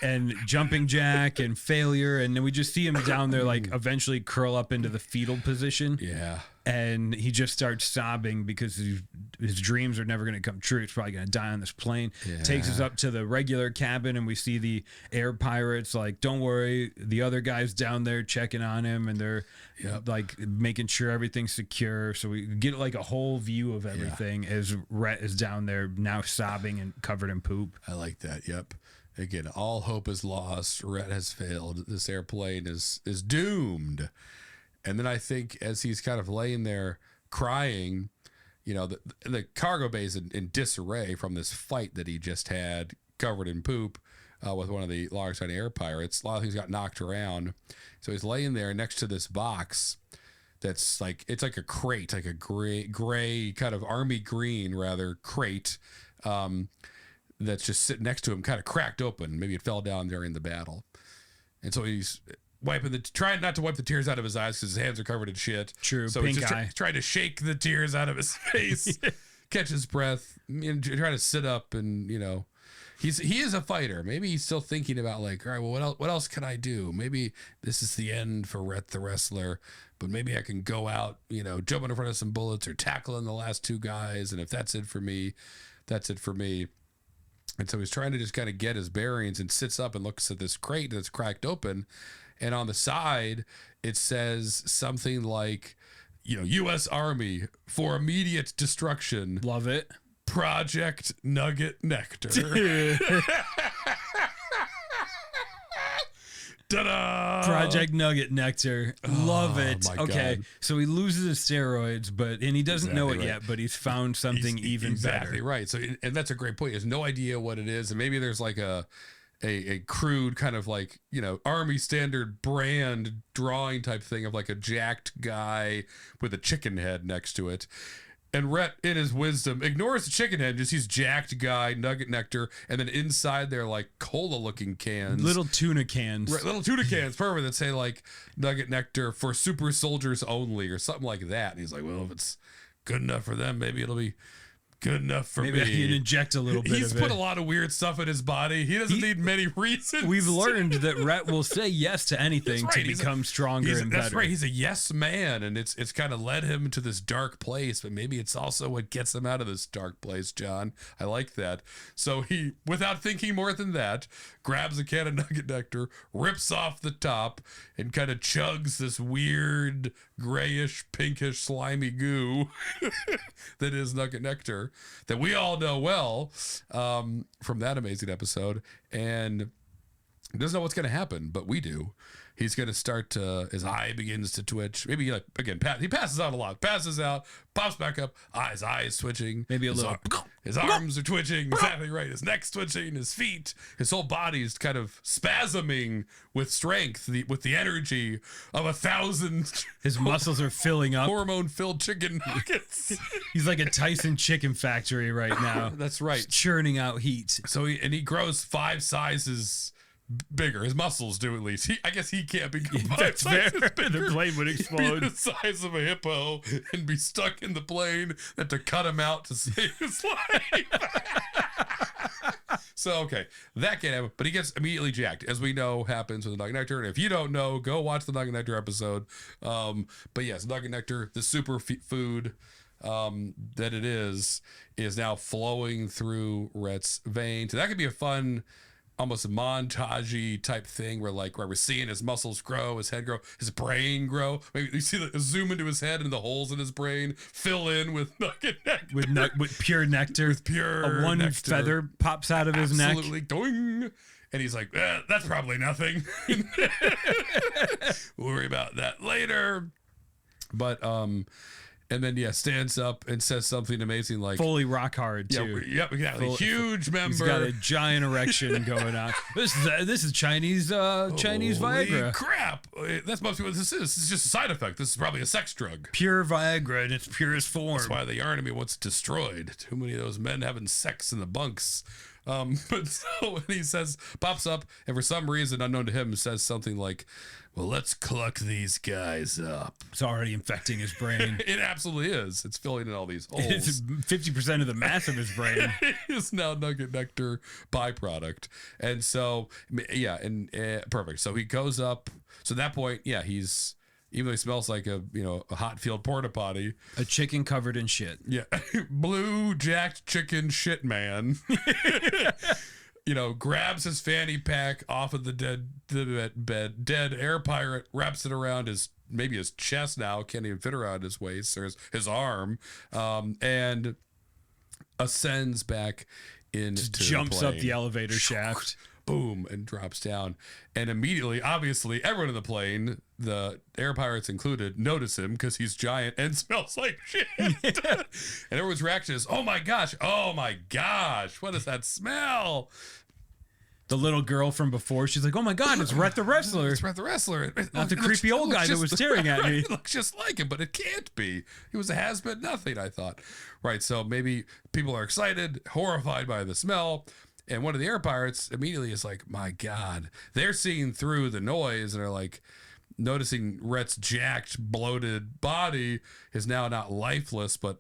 and jumping jack and failure. And then we just see him down there, like eventually curl up into the fetal position. Yeah. And he just starts sobbing because his dreams are never going to come true. He's probably going to die on this plane. Yeah. Takes us up to the regular cabin, and we see the air pirates like, don't worry, the other guys down there checking on him, and they're like making sure everything's secure. So we get like a whole view of everything as Rhett is down there now sobbing and covered in poop. I like that. Yep. Again, all hope is lost. Rhett has failed. This airplane is doomed. And then I think as he's kind of laying there crying, you know, the cargo bay is in disarray from this fight that he just had covered in poop with one of the Lagerstani Air Pirates. A lot of things got knocked around. So he's laying there next to this box that's like, it's like a crate, like a gray kind of army green rather crate that's just sitting next to him, kind of cracked open. Maybe it fell down during the battle. And so he's trying not to wipe the tears out of his eyes because his hands are covered in shit. True, so pink he's just eye. trying to shake the tears out of his face, catch his breath, and try to sit up. And you know, he is a fighter. Maybe he's still thinking about like, all right, well, what else can I do? Maybe this is the end for Rhett the wrestler, but maybe I can go out, you know, jump in front of some bullets or tackle in the last two guys, and if that's it for me, that's it for me. And so he's trying to just kind of get his bearings and sits up and looks at this crate that's cracked open. And on the side, it says something like, you know, U.S. Army for immediate destruction. Love it. Project Nugget Nectar. Ta-da! Project Nugget Nectar. Love it. my Okay. God. So he loses his steroids, and he doesn't know it yet, but he's found something even exactly better. Right. So, and that's a great point. He has no idea what it is. And maybe there's like a crude kind of like, you know, Army standard brand drawing type thing of like a jacked guy with a chicken head next to it. And Rhett, in his wisdom, ignores the chicken head, just sees jacked guy, Nugget Nectar, and then inside they're like cola-looking cans. Little tuna cans. Right, little tuna cans, perfect, that say like Nugget Nectar for super soldiers only or something like that. And he's like, well, if it's good enough for them, maybe it'll be good enough for Maybe me. I can inject a little bit He's of put it. a lot of weird stuff in his body. He doesn't need many reasons. We've learned that Rhett will say yes to anything to become stronger and better. That's right. He's a yes man, and it's kind of led him to this dark place, but maybe it's also what gets him out of this dark place, John. I like that. So he, without thinking more than that, grabs a can of Nugget Nectar, rips off the top, and kind of chugs this weird grayish, pinkish, slimy goo that is Nugget Nectar that we all know well from that amazing episode, and doesn't know what's going to happen, but we do. He's going to start to, his eye begins to twitch. Maybe like, again, he passes out a lot, passes out, pops back up, his eyes twitching. Maybe a little. His arms are twitching, exactly right. His neck's twitching, his feet, his whole body's kind of spasming with strength, with the energy of 1,000 His muscles are filling up. hormone-filled chicken nuggets. He's like a Tyson chicken factory right now. That's right. Churning out heat. So he grows 5 sizes bigger. His muscles do, at least. I guess he can't become 5 sizes bigger. The plane would Be explode. the size of a hippo and be stuck in the plane. That to cut him out to save his life. So okay, that can't happen. But he gets immediately jacked, as we know happens with the Nugget Nectar. And if you don't know, go watch the Nugget Nectar episode. But yes, Nugget Nectar, the super food that it is now flowing through Rhett's veins. So that could be a fun almost a montage-y type thing where we're seeing his muscles grow, his head grow, his brain grow. Maybe you see the zoom into his head and the holes in his brain fill in with Nugget Nectar. With pure nectar. With pure one nectar. feather pops out of his neck. Absolutely. Doing. And he's like, that's probably nothing. We'll worry about that later. But, and then, stands up and says something amazing like... Fully rock hard, too. Yep, exactly. Huge member. He's got a giant erection going on. This is Chinese Viagra. Holy crap. That's must be what this is. This is just a side effect. This is probably a sex drug. Pure Viagra in its purest form. That's why the army wants destroyed. Too many of those men having sex in the bunks. But so when he pops up, and for some reason unknown to him, says something like, well, let's cluck these guys up. It's already infecting his brain. It absolutely is. It's filling in all these holes. It's 50% of the mass of his brain. It's now Nugget Nectar byproduct. And so, perfect. So he goes up. So at that point, he's... Even though he smells like a hot field porta potty, a chicken covered in shit. Yeah, blue jacked chicken shit man. Grabs his fanny pack off of the dead air pirate, wraps it around his chest now, can't even fit around his waist or his arm, and ascends back into jumps the up the elevator shaft. Boom, and drops down. And immediately, obviously, everyone in the plane, the air pirates included, notice him because he's giant and smells like shit. And everyone's reaction is, oh my gosh, what is that smell? The little girl from before, she's like, oh my God, it's Rhett the wrestler. It's Rhett the wrestler. Not the creepy old guy that was staring at me. It looks just like him, but it can't be. He was a has-been nothing, I thought. Right, so maybe people are excited, horrified by the smell. And one of the air pirates immediately is like, my God. They're seeing through the noise and are like noticing Rhett's jacked, bloated body is now not lifeless, but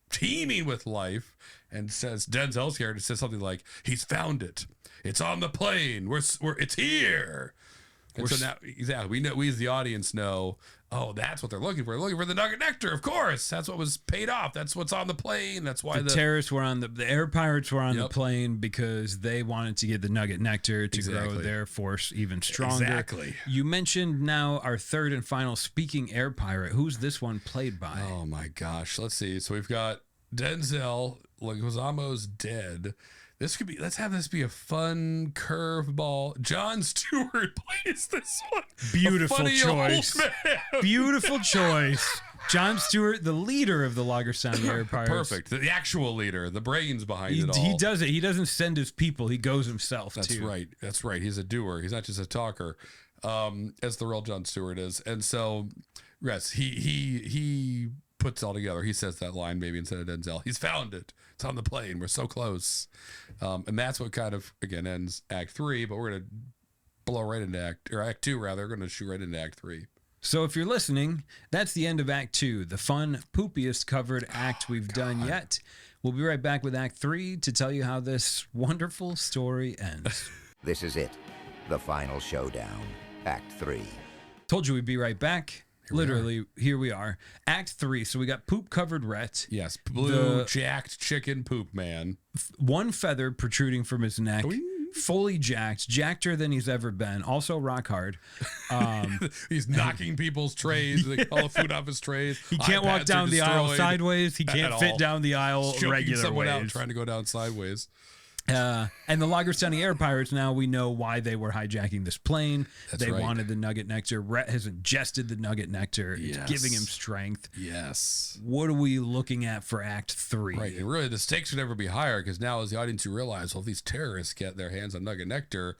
teeming with life. And says, Denzel's character says something like, he's found it. It's on the plane. It's here. And so now, exactly, we as the audience know, oh, that's what they're looking for. They're looking for the Nugget Nectar, of course. That's what was paid off. That's what's on the plane. That's why the terrorists were on the air pirates were on the plane because they wanted to get the Nugget Nectar to grow their force even stronger. Exactly. You mentioned now our third and final speaking air pirate. Who's this one played by? Oh my gosh. Let's see. So we've got Denzel. Leguizamo's dead. Let's have this be a fun curveball. Jon Stewart plays this one. Beautiful choice. Beautiful choice. Jon Stewart, the leader of the Lagerstani Air Pirates. Perfect. The actual leader, the brains behind it all. He does it. He doesn't send his people. He goes himself, That's right. That's right. He's a doer. He's not just a talker, as the real Jon Stewart is. And so, yes, he puts it all together. He says that line maybe instead of Denzel. He's found it. It's on the plane. We're so close. And that's what kind of, again, ends Act 3, but we're going to blow right into Act 2, rather. We're going to shoot right into Act 3. So if you're listening, that's the end of Act 2, the fun, poopiest covered act we've done yet. We'll be right back with Act 3 to tell you how this wonderful story ends. This is it, the final showdown, Act 3. Told you we'd be right back. Here we are. Act 3. So we got poop-covered Rhett. Yes, blue, jacked chicken poop man. One feather protruding from his neck. Fully jackeder than he's ever been. Also rock hard. He's knocking people's trays, all the food off his trays. He can't walk down the aisle sideways. He can't fit down the aisle regular ways. Out trying to go down sideways. And the Lagerstani Air Pirates, now we know why they were hijacking this plane. They wanted the Nugget Nectar. Rhett has ingested the Nugget Nectar. It's giving him strength. Yes. What are we looking at for Act 3? Right. And really, the stakes should never be higher because now as the audience you realize, well, if these terrorists get their hands on Nugget Nectar,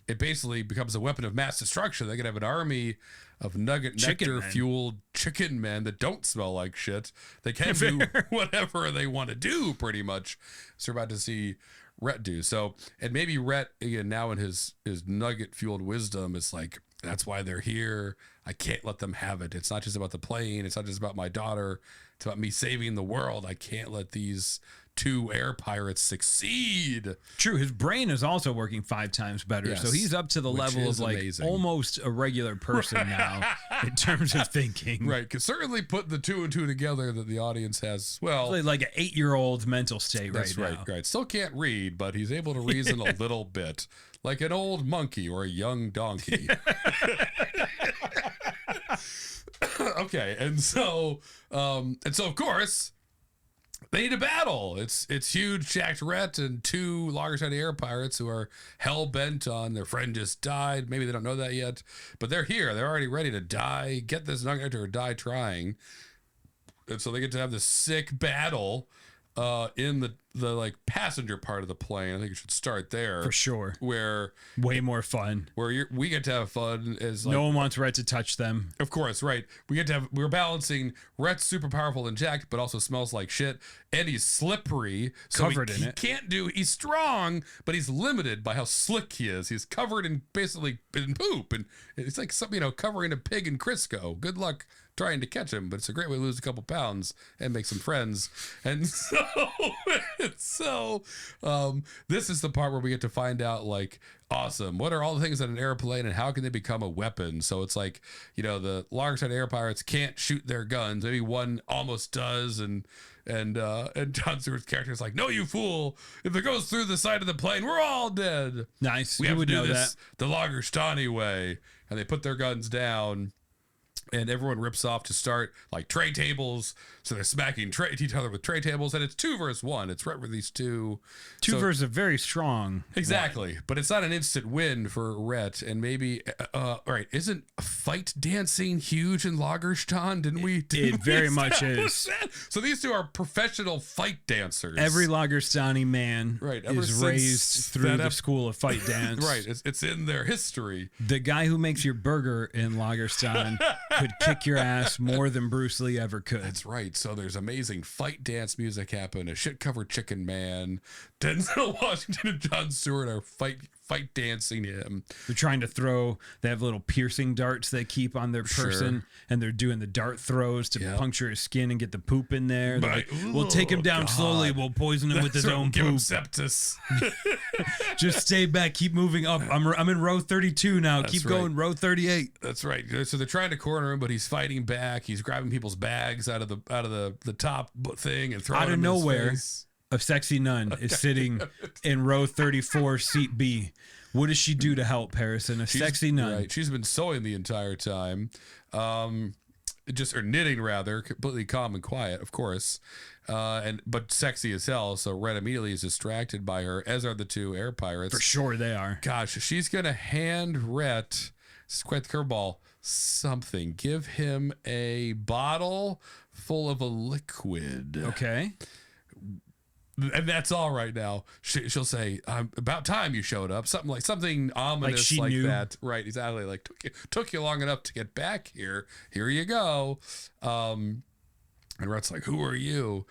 it basically becomes a weapon of mass destruction. They could have an army of Nugget Nectar-fueled chicken men that don't smell like shit. They can do whatever they want to do, pretty much. So we're about to see Rhett do. So, and maybe Rhett, again, now in his nugget-fueled wisdom, is like, that's why they're here. I can't let them have it. It's not just about the plane. It's not just about my daughter. It's about me saving the world. I can't let these two air pirates succeed. True. His brain is also working 5 times better. Yes, So he's up to the level of like amazing. almost a regular person now in terms of thinking. Right. Can certainly put the 2 and 2 together that the audience has. Well, Like an 8-year-old mental state that's right right. now. Right. Still can't read, but he's able to reason a little bit, like an old monkey or a young donkey. Okay, and so of course they need a battle. It's huge jacked Rhett and 2 Lagerstani Air Pirates who are hell bent on their friend just died. Maybe they don't know that yet, but they're here. They're already ready to die, get this Nugget Nectar or die trying. And so they get to have this sick battle in the like passenger part of the plane. I think you should start there For sure. where Way more fun. we get to have fun as like, No one wants Rhett to touch them. of course, right. We're balancing Rhett's super powerful and jacked, but also smells like shit. And he's slippery. So Covered in it. He's strong, but he's limited by how slick he is. He's covered in basically in poop. And it's like something, covering a pig in Crisco. Good luck trying to catch him, but it's a great way to lose a couple pounds and make some friends. And so this is the part where we get to find out, like, awesome, what are all the things on an airplane and how can they become a weapon? So it's like, the Lagerstani Air Pirates can't shoot their guns. Maybe one almost does, and Jon Stewart's character is like, no, you fool, if it goes through the side of the plane, we're all dead. Nice. We Who have would to do know this that? the Lagerstani way. And they put their guns down, and everyone rips off to start like tray tables. So they're smacking each other with tray tables, and it's 2 versus 1. It's right with these two. Two So- versus a very strong. Exactly, but it's not an instant win for Rhett, and maybe all right. Isn't fight dancing huge in Lagerstani? Didn't we very much establish is. that? So these two are professional fight dancers. Every Lagerstani man Right, ever is since raised through the that school of fight dance. right, it's in their history. The guy who makes your burger in Lagerstani could kick your ass more than Bruce Lee ever could. That's right. So there's amazing fight dance music happen. A shit covered chicken man, Denzel Washington and Jon Stewart are fight dancing him. They're trying to throw. They have little piercing darts they keep on their person, and they're doing the dart throws to puncture his skin and get the poop in there. They're like, we'll take him down slowly. We'll poison him with his own Give him poop. sepsis. Just stay back. Keep moving up. I'm in row 32 now. That's Keep right. going. Row 38. That's right. So they're trying to corner him, but he's fighting back. He's grabbing people's bags out of the top thing and throwing Out of them in his nowhere, face. a sexy nun is sitting in row 34, seat B. What does she do to help, Harrison? Sexy nun. Right. She's been sewing the entire time. Or knitting rather, completely calm and quiet, of course. But sexy as hell. So Rhett immediately is distracted by her, as are the 2 air pirates. For sure they are. Gosh, she's gonna hand Rhett, this is quite the curveball, something. Give him a bottle full of a liquid. Okay. And that's all right now. She'll say, about time you showed up. Something ominous she like knew. that. Right, exactly. Like, took you long enough to get back here. Here you go. And Rhett's like, who are you?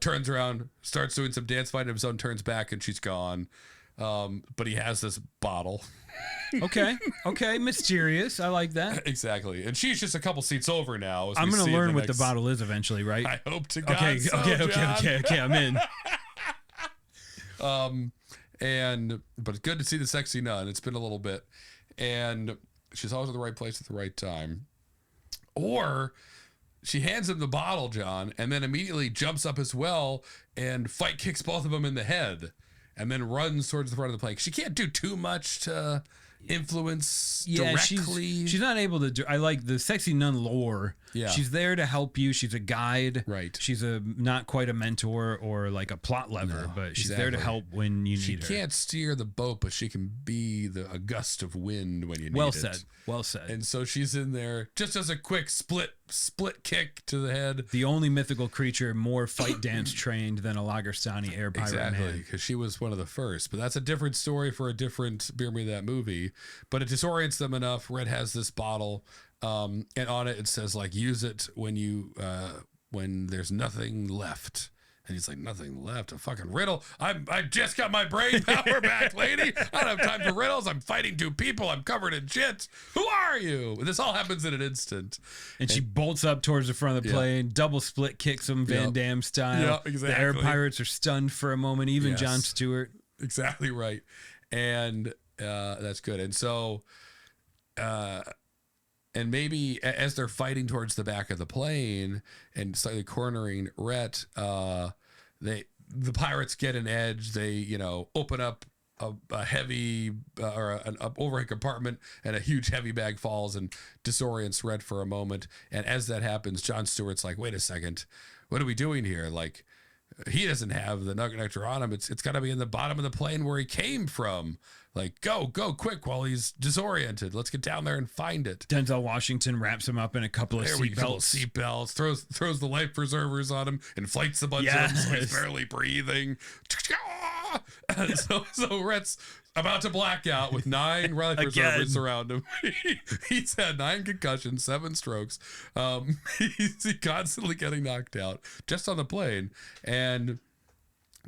Turns around, starts doing some dance fighting of his own, turns back, and she's gone. But he has this bottle. Okay. Mysterious. I like that. Exactly. And she's just a couple seats over now. I'm going to learn what the bottle is eventually, right? I hope to God Okay, so, okay, I'm in. But it's good to see the sexy nun. It's been a little bit. And she's always at the right place at the right time. Or she hands him the bottle, John, and then immediately jumps up as well and fight kicks both of them in the head and then runs towards the front of the plane. She can't do too much to influence directly. She's not able to do. I like the sexy nun lore. Yeah. She's there to help you. She's a guide. Right. She's not quite a mentor or like a plot lever, but she's there to help when you She need her. can't steer the boat, but she can be a gust of wind when you need Well it. said. Well said. And so she's in there just as a quick split kick to the head. The only mythical creature more fight dance trained than a Lagerstani Air Pirate Exactly, man. because she was one of the first. But that's a different story for a different Beer Me That movie. But it disorients them enough. Red has this bottle, and on it says like, use it when there's nothing left. And he's like, nothing left. A fucking riddle. I just got my brain power back, lady. I don't have time for riddles. I'm fighting 2 people. I'm covered in shit. Who are you? This all happens in an instant. And she bolts up towards the front of the plane, double split kicks him Van Damme style. Yeah, exactly. The Air Pirates are stunned for a moment, even Yes. Jon Stewart. Exactly right. And that's good. And so, and maybe as they're fighting towards the back of the plane and slightly cornering Rhett, the pirates get an edge. They, open up a heavy or an overhead compartment, and a huge heavy bag falls and disorients Rhett for a moment. And as that happens, Jon Stewart's like, wait a second, what are we doing here? Like, he doesn't have the Nugget Nectar on him. It's got to be in the bottom of the plane where he came from. Like, go quick while he's disoriented. Let's get down there and find it. Denzel Washington wraps him up in a couple of seatbelts, throws the life preservers on him, inflates a bunch of them so he's barely breathing. So Rhett's about to black out with 9 life preservers around him. He's had 9 concussions, 7 strokes. He's constantly getting knocked out just on the plane. And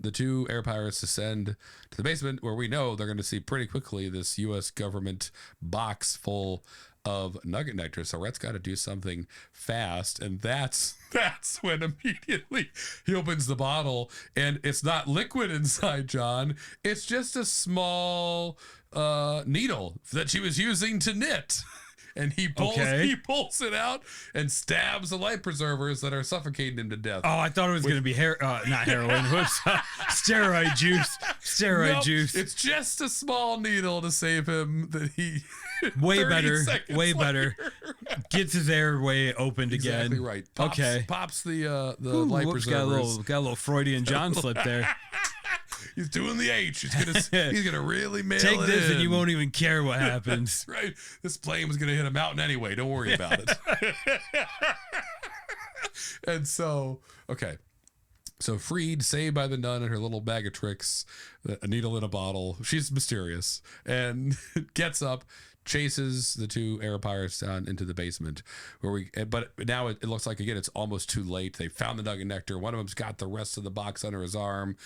the 2 air pirates descend to the basement, where we know they're going to see pretty quickly this U.S. government box full of Nugget Nectar. So Rhett's got to do something fast, and that's when immediately he opens the bottle, and it's not liquid inside, John. It's just a small needle that she was using to knit. And he pulls it out and stabs the life preservers that are suffocating him to death. Oh, I thought it was going to be not heroin. Steroid juice. Nope, Juice. It's just a small needle to save him. That he way better. Gets his airway opened again. Exactly right. Pops the life preservers. Got a little Freudian John slip there. He's doing the H. He's gonna really mail Take it this in. and you won't even care what happens. Right. This plane was gonna hit a mountain anyway. Don't worry about it. And so, okay. So freed, saved by the nun and her little bag of tricks, a needle in a bottle. She's mysterious and gets up, chases the 2 air pirates down into the basement but now it looks like, again, it's almost too late. They found the Nugget Nectar. One of them's got the rest of the box under his arm.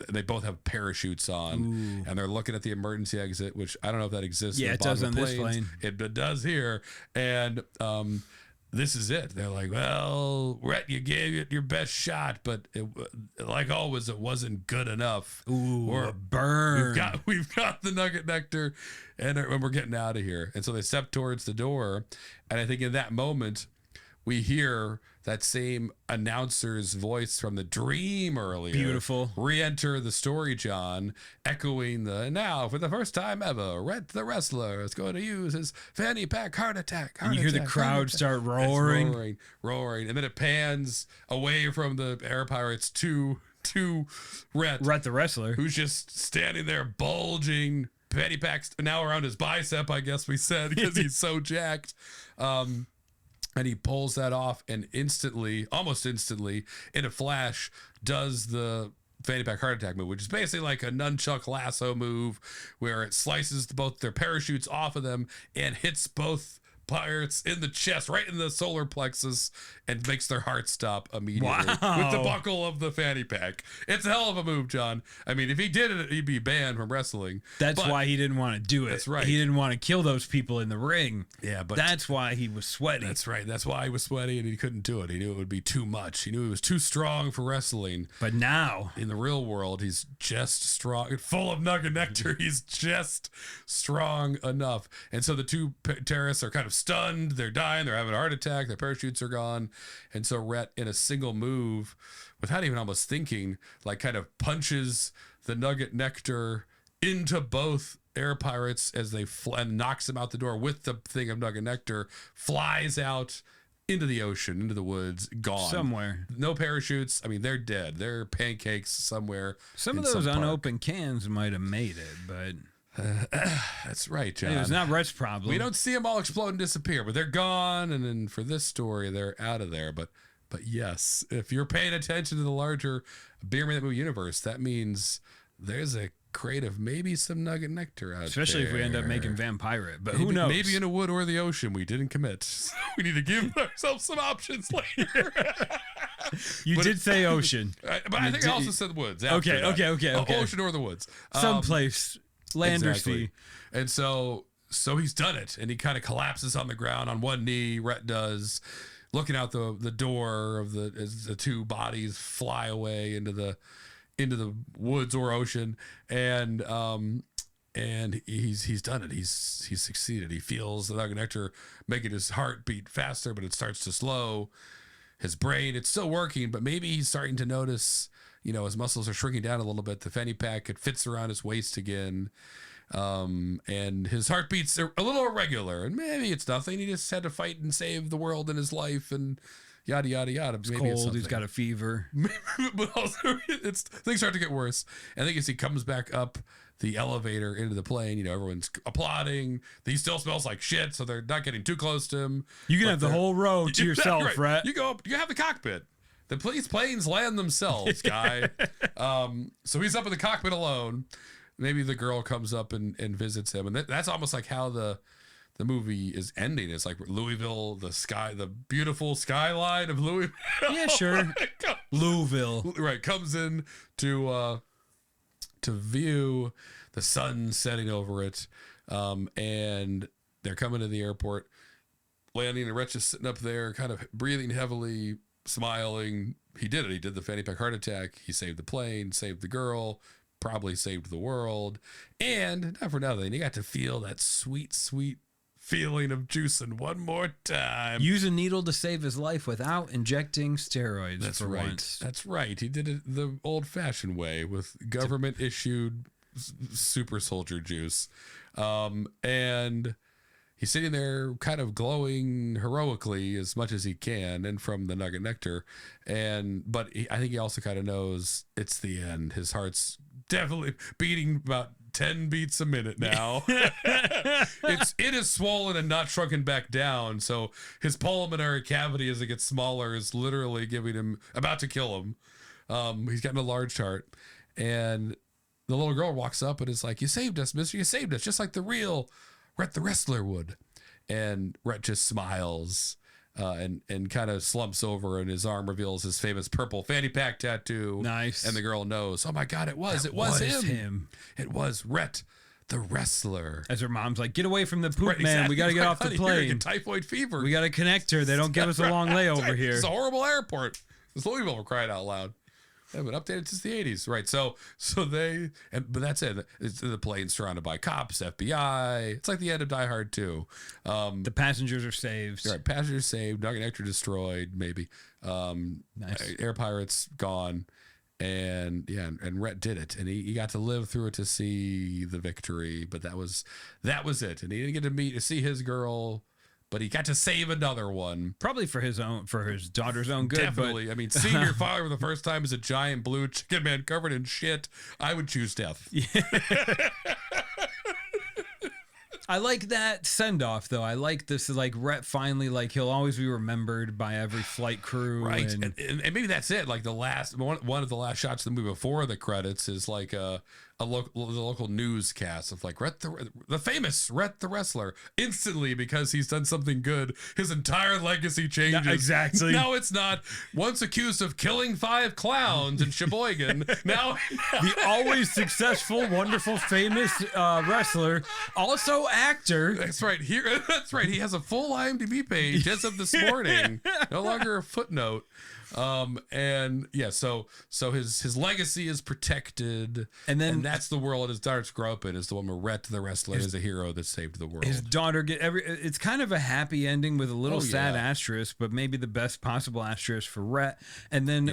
They both have parachutes on. And they're looking at the emergency exit, which I don't know if that exists. Yeah, it does on this plane. It does here. And this is it. They're like, well, Rhett, you gave it your best shot, but like always, it wasn't good enough. Ooh, a burn. We've got the Nugget Nectar, and we're getting out of here. And so they step towards the door, and I think in that moment, we hear that same announcer's voice from the dream earlier. Beautiful. Re-enter the story, John, echoing now, for the first time ever, Rhett the wrestler is going to use his Fanny Pack Heart Attack. And you hear the crowd start roaring. Roaring. And then it pans away from the Air Pirates to Rhett the wrestler, who's just standing there bulging, Fanny Packs now around his bicep, I guess we said, because he's so jacked. And he pulls that off and almost instantly, in a flash, does the Fanny Pack Heart Attack move, which is basically like a nunchuck lasso move where it slices both their parachutes off of them and hits both pirates in the chest, right in the solar plexus, and makes their heart stop immediately with the buckle of the Fanny Pack. It's a hell of a move, John. I mean, if he did it, he'd be banned from wrestling. That's why he didn't want to do it. That's right. He didn't want to kill those people in the ring. Yeah, but that's why he was sweaty. That's right. That's why he was sweaty, and he couldn't do it. He knew it would be too much. He knew he was too strong for wrestling. But now, in the real world, he's just strong, full of Nugget Nectar. He's just strong enough. And so the 2 terrorists are kind of stunned. They're dying. They're having a heart attack. Their parachutes are gone. And so Rhett, in a single move, without even almost thinking, like kind of punches the Nugget Nectar into both air pirates as they and knocks them out the door with the thing of Nugget Nectar, flies out into the ocean, into the woods, gone. Somewhere. No parachutes. I mean, they're dead. They're pancakes somewhere. Some of those unopened cans might have made it, but... That's right, John. It was not Rhett's problem. We don't see them all explode and disappear, but they're gone. And then for this story, they're out of there. But yes, if you're paying attention to the larger Beer Me That Movie universe, that means there's a crate of maybe some Nugget Nectar out Especially there. If we end up making Vampirate, but maybe, who knows? Maybe in a wood or the ocean. We didn't commit. So we need to give ourselves some options later. You did say ocean. But I think I also said woods. Okay. Ocean or the woods. Someplace. Land or sea. And so he's done it, and he kind of collapses on the ground on one knee. Rhett does, looking out the door of as the two bodies fly away into the woods or ocean, and he's done it. He's succeeded. He feels the Nugget Nectar making his heart beat faster, but it starts to slow. His brain, it's still working, but maybe he's starting to notice, his muscles are shrinking down a little bit. The Fanny Pack, it fits around his waist again. And his heartbeats are a little irregular, and maybe it's nothing. He just had to fight and save the world in his life, and yada yada yada. It's maybe cold. He's got a fever, but also things start to get worse. And I think as he comes back up the elevator into the plane, everyone's applauding. He still smells like shit, so they're not getting too close to him. You can have the whole row to yourself, right? Rhett. You go up. You have the cockpit. The planes land themselves, guy. So he's up in the cockpit alone. Maybe the girl comes up and visits him, and that's almost like how the movie is ending. It's like Louisville, the beautiful skyline of Louisville. Yeah, sure. Louisville, right? Comes in to view the sun setting over it, and they're coming to the airport, landing, and Rhett just sitting up there, kind of breathing heavily, smiling. He did it. He did the Fanny Pack Heart Attack. He saved the plane, saved the girl. Probably saved the world, and not for nothing, he got to feel that sweet, sweet feeling of juicing one more time. Use a needle to save his life without injecting steroids. That's for right. Once. That's right. He did it the old-fashioned way with government-issued super soldier juice, and he's sitting there kind of glowing heroically as much as he can, and from the Nugget Nectar. But I think he also kind of knows it's the end. His heart's definitely beating about 10 beats a minute now. It is swollen and not shrunken back down. So his pulmonary cavity, as it gets smaller, is literally about to kill him. He's gotten a large heart. And the little girl walks up and is like, "You saved us, mister. You saved us, just like the real Rhett the wrestler would." And Rhett just smiles and kind of slumps over, and his arm reveals his famous purple Fanny Pack tattoo. Nice. And the girl knows, oh my God, it was him. It was Rhett the wrestler. As her mom's like, "Get away from the poop, man. Exactly. We got to get off the plane. Get typhoid fever. We got to connect her. They don't give us a long layover here. It's a horrible airport. It's Louisville, for crying out loud. They haven't updated since the 80s. Right. But that's it. The plane's surrounded by cops, FBI. It's like the end of Die Hard 2. The passengers are saved. Right. Passengers saved. Nugget Nectar destroyed, maybe. Nice. Air Pirates gone. And Rhett did it. And he got to live through it to see the victory. But that was it. And he didn't get to see his girl, but he got to save another one. Probably for his daughter's own good. Definitely. But I mean, seeing your father for the first time as a giant blue chicken man covered in shit, I would choose death. Yeah. I like that send off though. I like this, like Rhett finally, like he'll always be remembered by every flight crew. Right. And maybe that's it. Like the last one of the last shots of the movie before the credits is like the local newscast of like Rhett the famous Rhett the wrestler. Instantly, because he's done something good, his entire legacy changes. Exactly. Now it's not once accused of killing 5 clowns in Sheboygan. now the always successful, wonderful, famous wrestler, also actor. That's right. That's right. He has a full IMDb page as of this morning. No longer a footnote. So his legacy is protected, and that's the world his daughters grow up in, is the one where Rhett the wrestler is a hero that saved the world. His daughter it's kind of a happy ending with a little sad asterisk, but maybe the best possible asterisk for Rhett. And then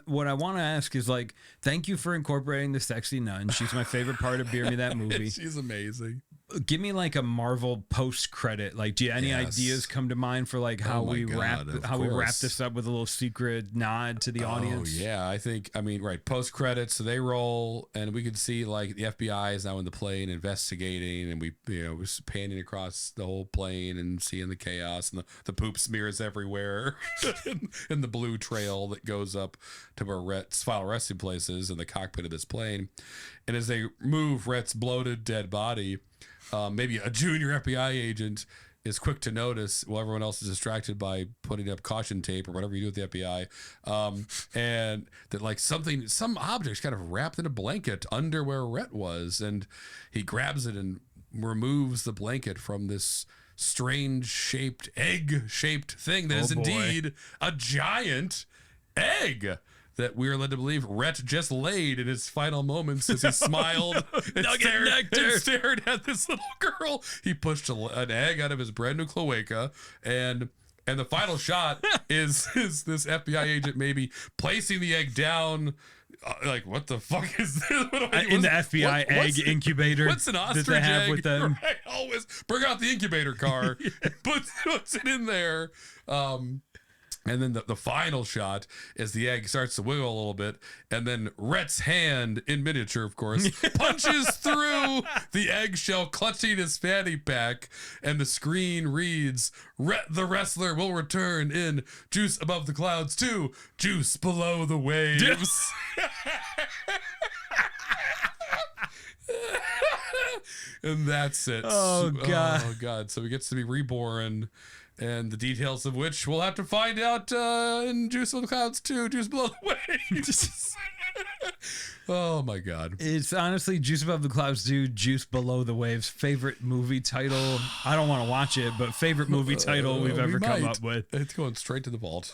what I want to ask is, like, thank you for incorporating the sexy nun. She's my favorite part of Beer Me That Movie. She's amazing. Give me like a Marvel post credit. Like, do you any ideas come to mind for like how we wrap this up with a little secret nod to the audience? Oh yeah, post credits, so they roll, and we can see like the FBI is now in the plane investigating, and we're panning across the whole plane and seeing the chaos and the poop smears everywhere, and the blue trail that goes up to where Rhett's final resting place is in the cockpit of this plane. And as they move Rhett's bloated dead body, maybe a junior FBI agent is quick to notice while everyone else is distracted by putting up caution tape or whatever you do with the FBI. And that like some object's kind of wrapped in a blanket under where Rhett was. And he grabs it and removes the blanket from this strange shaped, egg shaped thing that is indeed a giant egg that we are led to believe Rhett just laid in his final moments as he smiled and stared at this little girl. He pushed an egg out of his brand new cloaca, and the final shot is this FBI agent maybe placing the egg down. Like, what the fuck is this? In the FBI egg incubator. What's an ostrich that they have egg? with them? Right, always bring out the incubator car. puts it in there. And then the final shot is the egg starts to wiggle a little bit, and then Rhett's hand, in miniature, of course, punches through the eggshell, clutching his fanny pack, and the screen reads, Rhett the wrestler will return in Juice Above the Clouds 2, Juice Below the Waves. And that's it. Oh, God. Oh, God. So he gets to be reborn. And the details of which we'll have to find out in Juice of the Clouds 2, Juice Below the Waves. Oh, my God. It's honestly Juice Above the Clouds 2, Juice Below the Waves. Favorite movie title. I don't want to watch it, but favorite movie title we've ever come up with. It's going straight to the vault.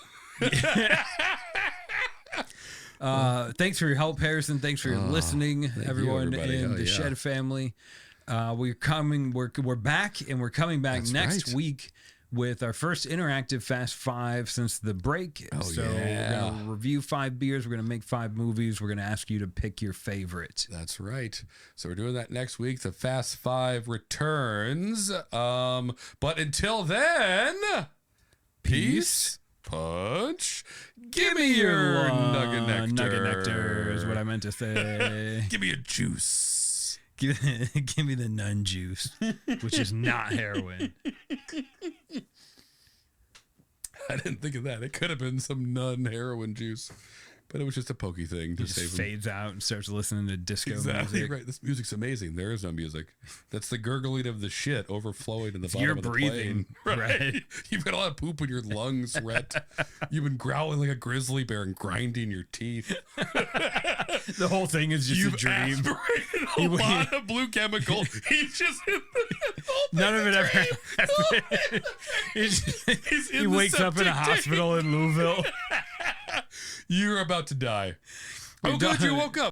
Thanks for your help, Harrison. Thanks for your listening, everyone in the Shed family. We're back, and we're coming back next week with our first interactive Fast Five since the break. We're going to review 5 beers. We're going to make 5 movies. We're going to ask you to pick your favorite. That's right. So we're doing that next week. The Fast Five returns. But until then, peace, punch, give me your Nugget Nectar. Nugget Nectar is what I meant to say. Give me a juice. Give me the nun juice, which is not heroin. I didn't think of that. It could have been some nun heroin juice, but it was just a pokey thing to He just save him. fades out and starts listening to disco Exactly music. right. This music's amazing. There is no music. That's the gurgling of the shit overflowing in the bottom You're of the breathing, plane. right? You've got a lot of poop in your lungs, Rhett. You've been growling like a grizzly bear and grinding your teeth. The whole thing is just You've a dream. aspirated a lot of blue chemical. He's just in None of it ever happened. He wakes up in a hospital in Louisville. You're about to die. Oh, good, you woke up.